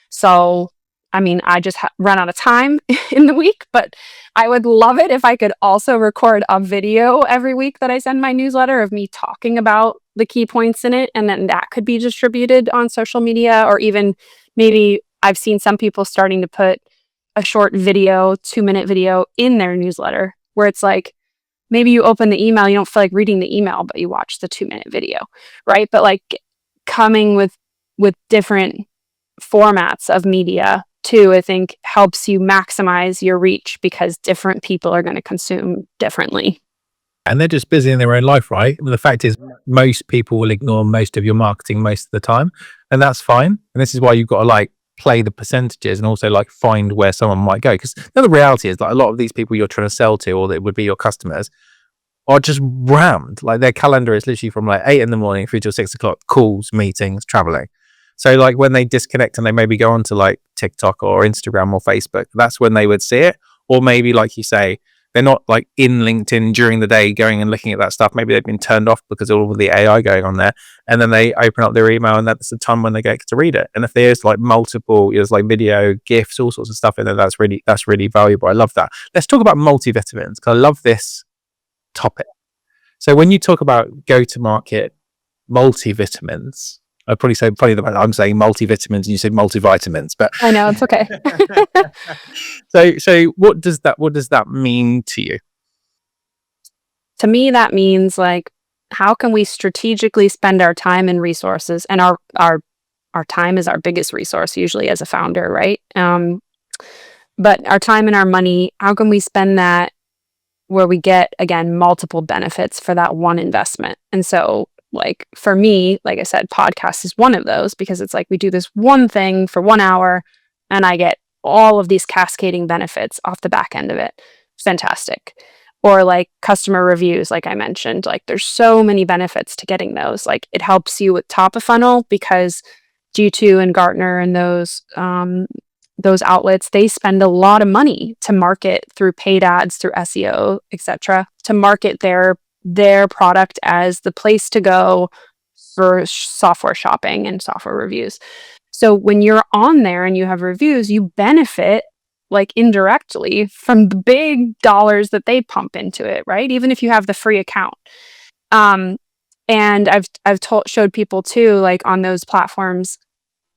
So I mean, I just run out of time in the week, but I would love it if I could also record a video every week that I send my newsletter of me talking about the key points in it. And then that could be distributed on social media, or even maybe I've seen some people starting to put a short video, 2-minute video in their newsletter, where it's like, maybe you open the email, you don't feel like reading the email, but you watch the 2-minute video, right? But like coming with different formats of media too, I think helps you maximize your reach, because different people are going to consume differently. And they're just busy in their own life, right? The fact is, most people will ignore most of your marketing most of the time, and that's fine. And this is why you've got to like play the percentages and also like find where someone might go. Because the reality is, like, a lot of these people you're trying to sell to, or that would be your customers, are just rammed. Like their calendar is literally from like 8 a.m. through till 6 o'clock, calls, meetings, traveling. So like when they disconnect and they maybe go onto like TikTok or Instagram or Facebook, that's when they would see it. Or maybe, like you say, they're not like in LinkedIn during the day going and looking at that stuff. Maybe they've been turned off because of all of the AI going on there. And then they open up their email, and that's the time when they get to read it. And if there's like multiple, there's like video, GIFs, all sorts of stuff in there, that's really valuable. I love that. Let's talk about multivitamins, because I love this topic. So when you talk about go-to-market multivitamins, I'd probably say funny that I'm saying multivitamins and you say multivitamins, but I know, it's okay. So what does that mean to you? To me, that means like, how can we strategically spend our time and resources? And our time is our biggest resource usually as a founder, right? But our time and our money, how can we spend that where we get, again, multiple benefits for that one investment. And so, like, for me, like I said, podcast is one of those, because it's like we do this one thing for 1 hour and I get all of these cascading benefits off the back end of it. Fantastic. Or like customer reviews, like I mentioned, like there's so many benefits to getting those. Like it helps you with top of funnel, because G2 and Gartner and those outlets, they spend a lot of money to market through paid ads, through SEO, etc., to market their product as the place to go for software shopping and software reviews. So when you're on there and you have reviews, you benefit like indirectly from the big dollars that they pump into it, right? Even if you have the free account. And I've showed people too, like on those platforms,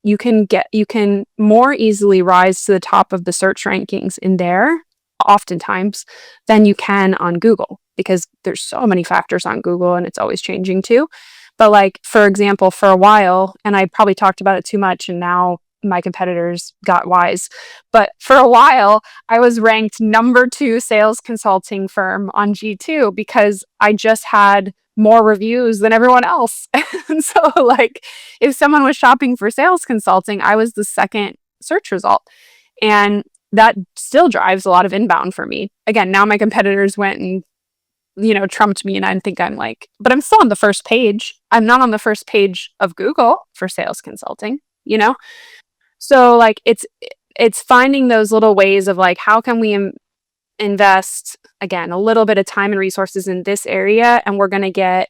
you can more easily rise to the top of the search rankings in there oftentimes than you can on Google, because there's so many factors on Google and it's always changing too. But like, for example, for a while, and I probably talked about it too much and now my competitors got wise, but for a while I was ranked number 2 sales consulting firm on G2 because I just had more reviews than everyone else. And so like if someone was shopping for sales consulting, I was the second search result. And that still drives a lot of inbound for me. Again, now my competitors went and trumped me, and I think I'm like, but I'm still on the first page. I'm not on the first page of Google for sales consulting, So like it's finding those little ways of like, how can we invest, again, a little bit of time and resources in this area, and we're going to get,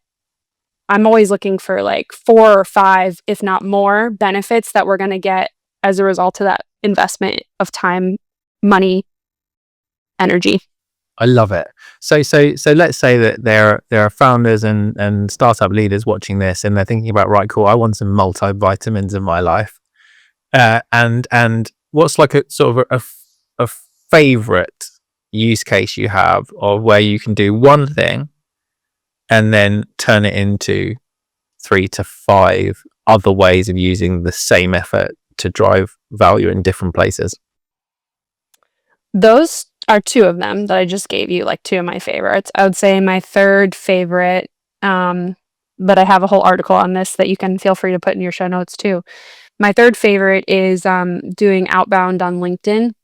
I'm always looking for like 4 or 5, if not more, benefits that we're going to get as a result of that investment of time, money, energy. I love it. So let's say that there are founders and startup leaders watching this, and they're thinking about, right, cool, I want some multivitamins in my life. And what's like a sort of a favorite use case you have of where you can do one thing and then turn it into 3 to 5 other ways of using the same effort to drive value in different places? Those are 2 of them that I just gave you, like 2 of my favorites. I would say my third favorite, but I have a whole article on this that you can feel free to put in your show notes too. My third favorite is doing outbound on LinkedIn,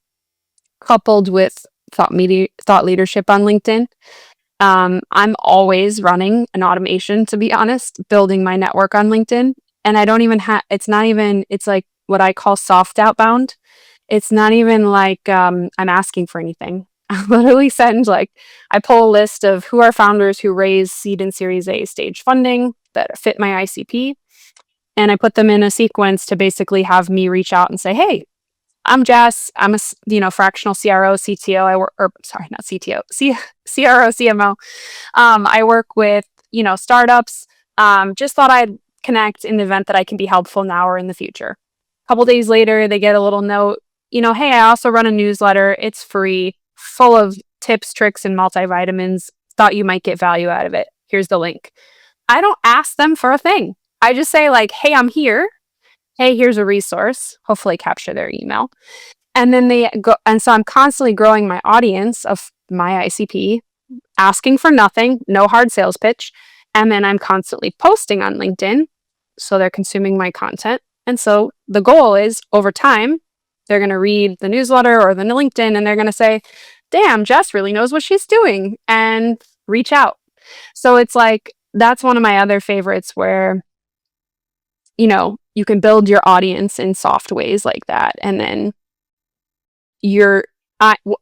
coupled with thought leadership on LinkedIn. I'm always running an automation, to be honest, building my network on LinkedIn. And I don't even it's like what I call soft outbound. It's not even like I'm asking for anything. I literally send I pull a list of who are founders who raise seed and Series A stage funding that fit my ICP. And I put them in a sequence to basically have me reach out and say, hey, I'm Jess. I'm a fractional CRO, CTO. Not CTO, CRO, CMO. I work with, startups. Just thought I'd connect in the event that I can be helpful now or in the future. A couple days later, they get a little note, hey, I also run a newsletter. It's free, full of tips, tricks, and multivitamins. Thought you might get value out of it. Here's the link. I don't ask them for a thing. I just say hey, I'm here. Hey, here's a resource. Hopefully capture their email. And then they go. And so I'm constantly growing my audience of my ICP, asking for nothing, no hard sales pitch. And then I'm constantly posting on LinkedIn. So they're consuming my content. And so the goal is, over time, they're going to read the newsletter or the LinkedIn, and they're going to say, damn, Jess really knows what she's doing, and reach out. So it's that's one of my other favorites, where, you can build your audience in soft ways like that. And then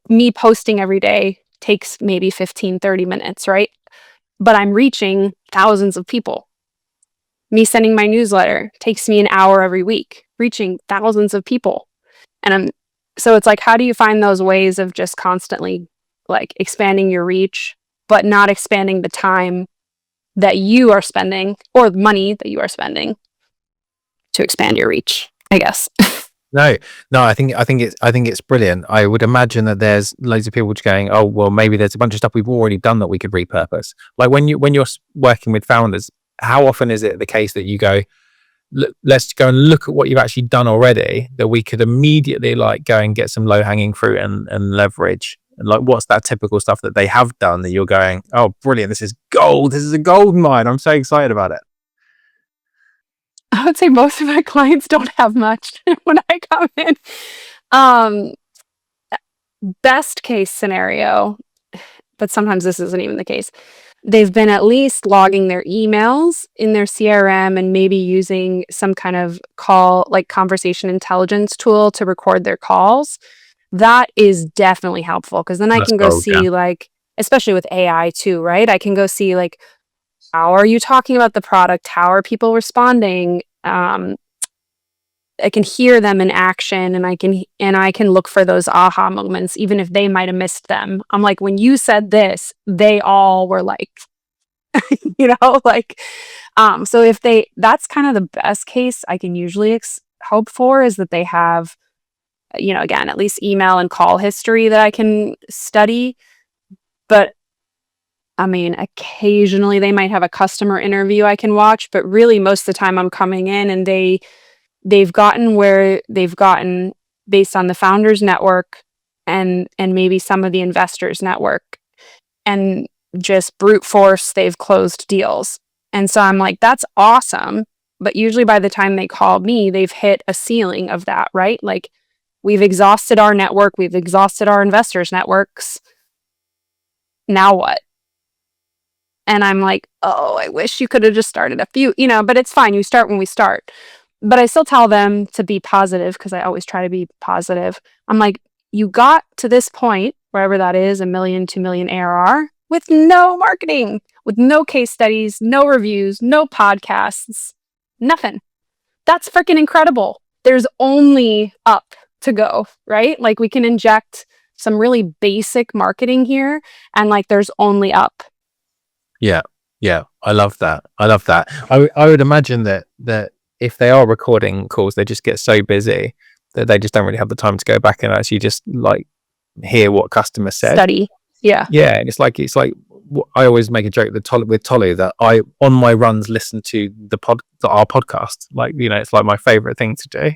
me posting every day takes maybe 15, 30 minutes, right? But I'm reaching thousands of people. Me sending my newsletter takes me an hour every week, reaching thousands of people. And so it's how do you find those ways of just constantly expanding your reach, but not expanding the time that you are spending or the money that you are spending to expand your reach, I guess. No, I think it's brilliant. I would imagine that there's loads of people just going, oh, well, maybe there's a bunch of stuff we've already done that we could repurpose. Like when you're working with founders, how often is it the case that you go, let's go and look at what you've actually done already that we could immediately go and get some low hanging fruit and leverage And like, what's that typical stuff that they have done that you're going, oh, brilliant, this is gold. This is a gold mine. I'm so excited about it. I would say most of my clients don't have much when I come in. Best case scenario, but sometimes this isn't even the case. They've been at least logging their emails in their CRM and maybe using some kind of conversation intelligence tool to record their calls. That is definitely helpful, because then I That's can go gold, yeah. see, especially with AI too, right? I can go see how are you talking about the product? How are people responding? I can hear them in action, and I can look for those aha moments, even if they might have missed them. I'm like, when you said this, they all were like, so that's kind of the best case I can usually hope for, is that they have, again, at least email and call history that I can study. But I mean, occasionally they might have a customer interview I can watch, but really most of the time I'm coming in and they've gotten where they've gotten based on the founders network and maybe some of the investors network, and just brute force, they've closed deals. And so I'm like, that's awesome. But usually by the time they call me, they've hit a ceiling of that, right? Like, we've exhausted our network, we've exhausted our investors networks. Now what? And I'm like, oh, I wish you could have just started a few, but it's fine. You start when we start. But I still tell them to be positive, because I always try to be positive. I'm like, you got to this point, wherever that is, 1 million, 2 million ARR, with no marketing, with no case studies, no reviews, no podcasts, nothing. That's freaking incredible. There's only up to go, right? Like, we can inject some really basic marketing here, and there's only up. Yeah. I love that. I would imagine that if they are recording calls, they just get so busy that they just don't really have the time to go back and actually just hear what customers said. Study. Yeah. Yeah. And it's like I always make a joke with Tolly that I, on my runs, listen to our podcast. It's like my favorite thing to do.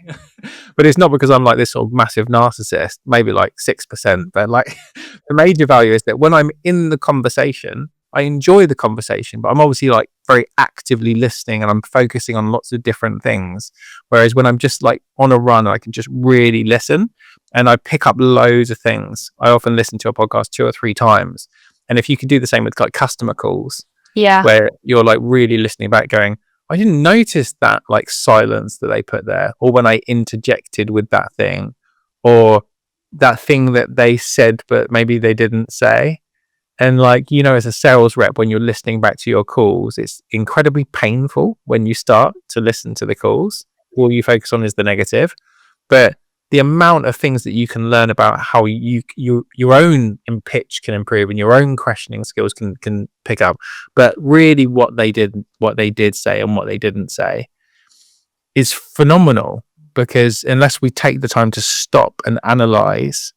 But it's not because I'm like this sort of massive narcissist, maybe 6%. But the major value is that when I'm in the conversation, I enjoy the conversation, but I'm obviously very actively listening, and I'm focusing on lots of different things. Whereas when I'm just on a run, I can just really listen, and I pick up loads of things. I often listen to a podcast 2 or 3 times. And if you could do the same with customer calls, yeah, where you're really listening back going, I didn't notice that silence that they put there, or when I interjected with that thing, or that thing that they said, but maybe they didn't say. And as a sales rep, when you're listening back to your calls, it's incredibly painful when you start to listen to the calls. All you focus on is the negative. But the amount of things that you can learn about how your own pitch can improve, and your own questioning skills can pick up. But really what they did say and what they didn't say is phenomenal, because unless we take the time to stop and analyze,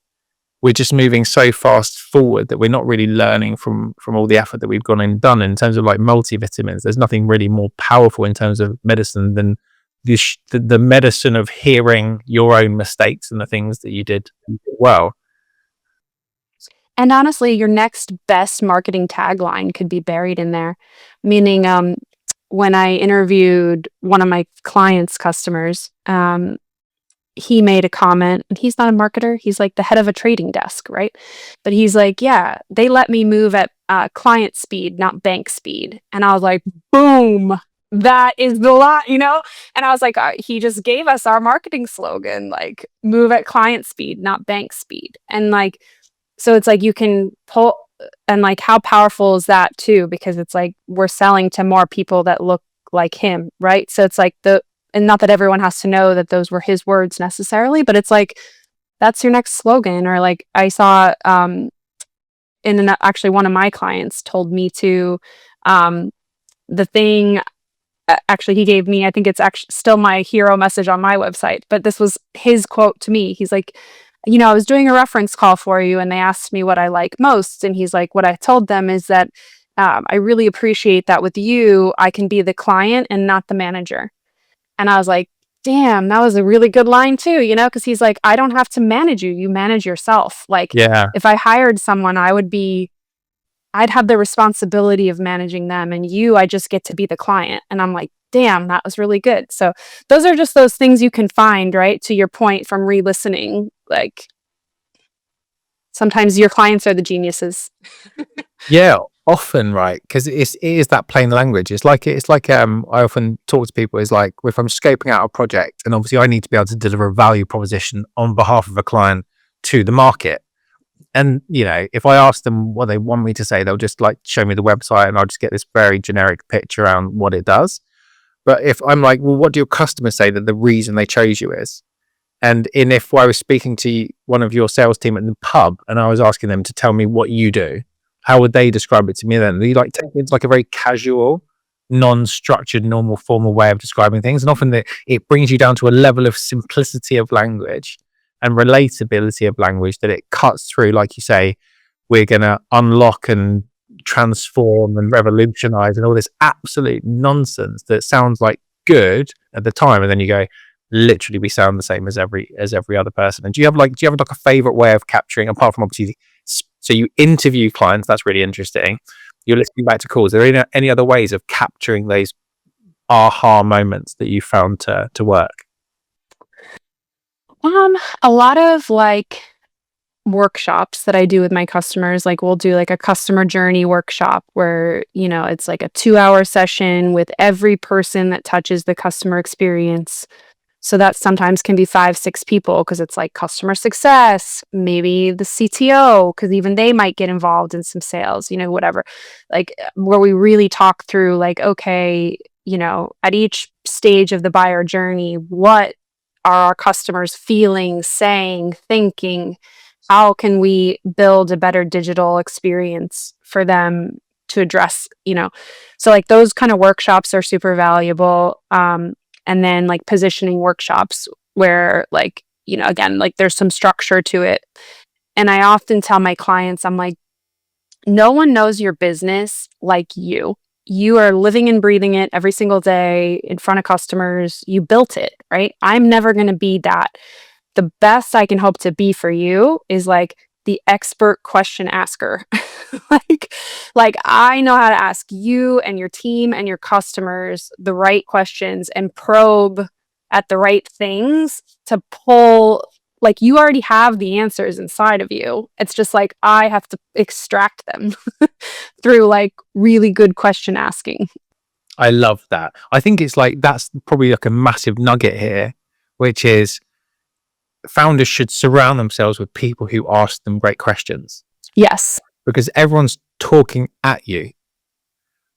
we're just moving so fast forward that we're not really learning from all the effort that we've gone and done. In terms of multivitamins, there's nothing really more powerful in terms of medicine than the medicine of hearing your own mistakes and the things that you did well. And honestly, your next best marketing tagline could be buried in there. Meaning, when I interviewed one of my clients' customers, he made a comment, and he's not a marketer. He's the head of a trading desk, right? But he's like, yeah, they let me move at client speed, not bank speed. And I was like, boom, that is the lot, And I was like, he just gave us our marketing slogan, move at client speed, not bank speed. And so it's you can pull, and how powerful is that too? Because it's we're selling to more people that look like him, right? So it's and not that everyone has to know that those were his words necessarily, but it's that's your next slogan. Or I saw actually one of my clients told me to, the thing actually he gave me, I think it's actually still my hero message on my website, but this was his quote to me. He's like, I was doing a reference call for you, and they asked me what I like most. And he's like, what I told them is that I really appreciate that with you, I can be the client and not the manager. And I was like, damn, that was a really good line too, because he's like, I don't have to manage you. You manage yourself. Like, Yeah. if I hired someone, I'd have the responsibility of managing them, and I just get to be the client. And I'm like, damn, that was really good. So those are just those things you can find, right? To your point from re-listening, like sometimes your clients are the geniuses. Yeah, often, right? Because it is that plain language. It's like I often talk to people. Is like if I'm scoping out a project, and obviously I need to be able to deliver a value proposition on behalf of a client to the market. And if I ask them what they want me to say, they'll just like show me the website, and I'll just get this very generic picture around what it does. But if I'm like, well, what do your customers say that the reason they chose you is? And if I was speaking to one of your sales team at the pub and I was asking them to tell me what you do, how would they describe it to me then? They like take it like a very casual, non-structured, normal, formal way of describing things. And often it brings you down to a level of simplicity of language and relatability of language that it cuts through, like you say, we're going to unlock and transform and revolutionize and all this absolute nonsense that sounds like good at the time. And then you go, literally we sound the same as every other person. And do you have a favorite way of capturing, apart from obviously, so you interview clients, that's really interesting, you're listening back to calls, are there any other ways of capturing those aha moments that you found to work? A lot of like workshops that I do with my customers, like we'll do like a customer journey workshop where, it's like a 2-hour session with every person that touches the customer experience. So that sometimes can be 5-6 people because it's like customer success, maybe the CTO, because even they might get involved in some sales, whatever. Like where we really talk through like, okay, at each stage of the buyer journey, what are our customers feeling, saying, thinking? How can we build a better digital experience for them to address, So like those kind of workshops are super valuable. And then like positioning workshops where like, again, like there's some structure to it. And I often tell my clients, I'm like, no one knows your business like you. You are living and breathing it every single day in front of customers. You built it, right? I'm never going to be that. The best I can hope to be for you is like the expert question asker. like I know how to ask you and your team and your customers the right questions and probe at the right things to pull, like you already have the answers inside of you. It's just like I have to extract them through like really good question asking. I love that. I think it's like that's probably like a massive nugget here, which is founders should surround themselves with people who ask them great questions. Yes. Because everyone's talking at you,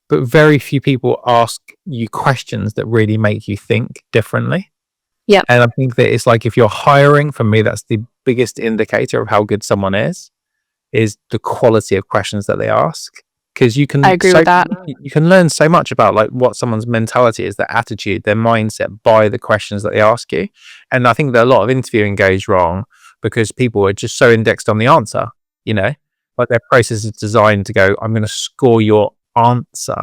but very few people ask you questions that really make you think differently. Yeah. And I think that it's like if you're hiring, for me, that's the biggest indicator of how good someone is the quality of questions that they ask. Because you can, I agree with that. You can learn so much about like what someone's mentality is, their attitude, their mindset by the questions that they ask you. And I think that a lot of interviewing goes wrong because people are just so indexed on the answer, like their process is designed to go, I'm going to score your answer.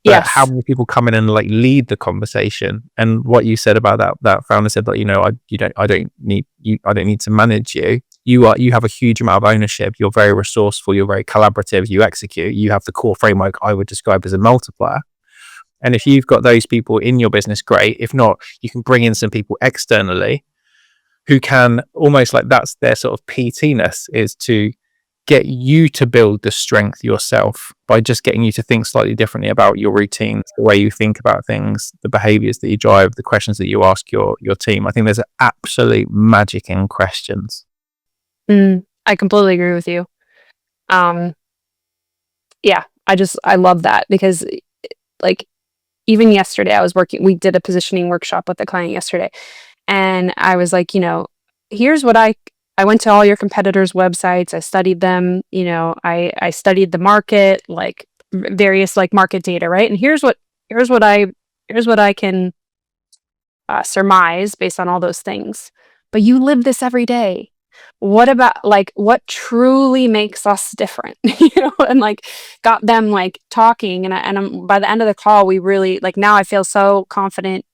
But Yes. How many people come in and like lead the conversation? And what you said about that founder said that, I don't need to manage you. You have a huge amount of ownership. You're very resourceful. You're very collaborative. You execute. You have the core framework I would describe as a multiplier. And if you've got those people in your business, great. If not, you can bring in some people externally who can almost like that's their sort of PT-ness, is to get you to build the strength yourself by just getting you to think slightly differently about your routines, the way you think about things, the behaviors that you drive, the questions that you ask your team. I think there's an absolute magic in questions. I completely agree with you. Yeah, I love that because like even yesterday we did a positioning workshop with the client yesterday, and I was like, here's what I went to all your competitors' websites. I studied them, I studied the market, like various like market data, right? And here's what I can surmise based on all those things. But you live this every day. What about like what truly makes us different? And like got them like talking, and by the end of the call, we really like now I feel so confident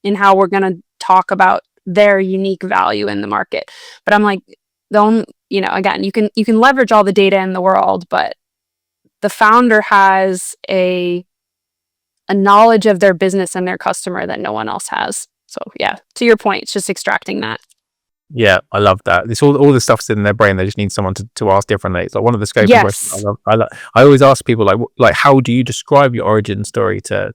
in how we're gonna talk about their unique value in the market. But I'm like, again, you can leverage all the data in the world, but the founder has a knowledge of their business and their customer that no one else has. So yeah, to your point, it's just extracting that. Yeah, I love that. It's all the stuff's in their brain. They just need someone to ask differently. It's like one of the scoping questions I always ask people, like how do you describe your origin story to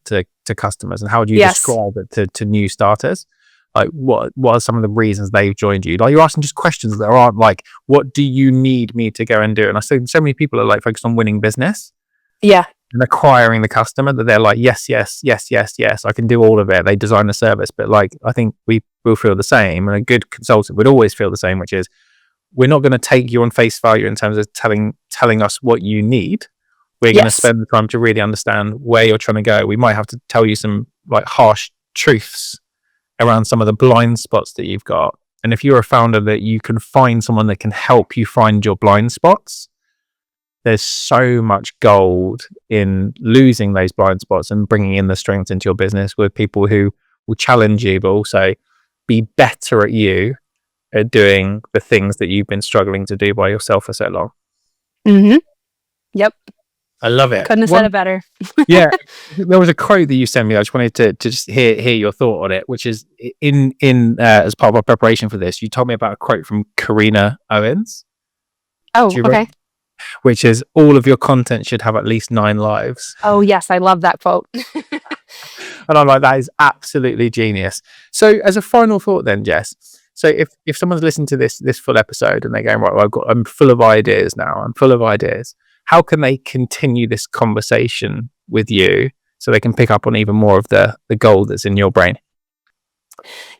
customers, and how do you describe it to new starters? Like what are some of the reasons they've joined you? Like you're asking just questions that aren't like, what do you need me to go and do? And I see so many people are like focused on winning business. Yeah. And acquiring the customer, that they're like, yes, I can do all of it. They design a service, but like, I think we will feel the same. And a good consultant would always feel the same, which is we're not going to take you on face value in terms of telling us what you need. We're going to spend the time to really understand where you're trying to go. We might have to tell you some like harsh truths around some of the blind spots that you've got. And if you're a founder that you can find someone that can help you find your blind spots, there's so much gold in losing those blind spots and bringing in the strengths into your business with people who will challenge you, but also be better at you at doing the things that you've been struggling to do by yourself for so long. Mm-hmm. Yep. I love it. Couldn't have said it better. Yeah. There was a quote that you sent me. I just wanted to just hear your thought on it, which is in as part of our preparation for this, you told me about a quote from Karina Owens. Oh, okay. Which is, all of your content should have at least 9 lives. Oh yes, I love that quote. And I'm like, that is absolutely genius. So as a final thought then, Jess, so if someone's listened to this full episode and they're going, right, well, I'm full of ideas now, how can they continue this conversation with you so they can pick up on even more of the gold that's in your brain?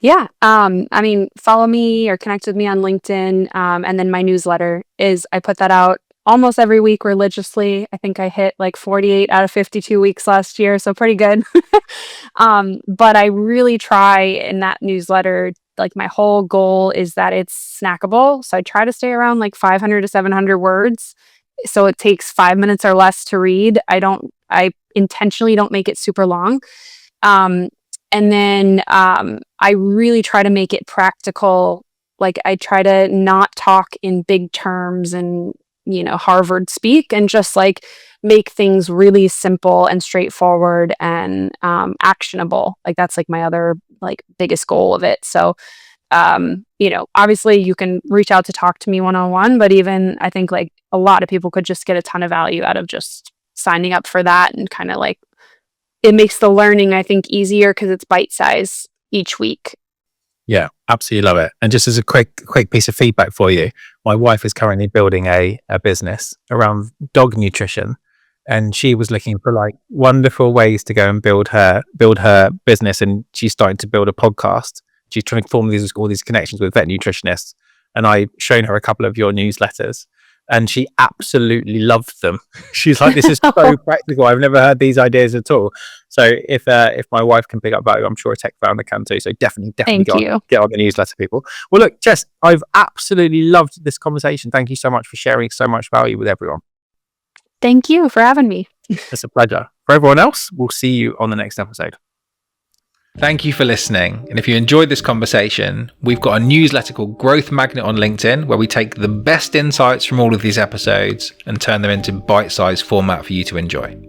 Yeah. I mean, follow me or connect with me on LinkedIn. And then my newsletter I put that out almost every week religiously. I think I hit like 48 out of 52 weeks last year, so pretty good. But I really try in that newsletter, like my whole goal is that it's snackable. So I try to stay around like 500 to 700 words. So it takes 5 minutes or less to read. I intentionally don't make it super long. And then I really try to make it practical. Like I try to not talk in big terms and Harvard speak, and just like make things really simple and straightforward and actionable. Like that's like my other like biggest goal of it. So obviously you can reach out to talk to me one-on-one, but even I think like a lot of people could just get a ton of value out of just signing up for that, and kind of like it makes the learning, I think, easier because it's bite size each week. Yeah, absolutely love it. And just as a quick piece of feedback for you, my wife is currently building a business around dog nutrition, and she was looking for like wonderful ways to go and build her business, and she's starting to build a podcast. She's trying to form all these connections with vet nutritionists, and I've shown her a couple of your newsletters, and she absolutely loved them. She's like, this is so practical. I've never heard these ideas at all. So if my wife can pick up value, I'm sure a tech founder can too. So definitely get on the newsletter, people. Well, look, Jess, I've absolutely loved this conversation. Thank you so much for sharing so much value with everyone. Thank you for having me. It's a pleasure. For everyone else, we'll see you on the next episode. Thank you for listening. And if you enjoyed this conversation, we've got a newsletter called Growth Magnet on LinkedIn, where we take the best insights from all of these episodes and turn them into bite-sized format for you to enjoy.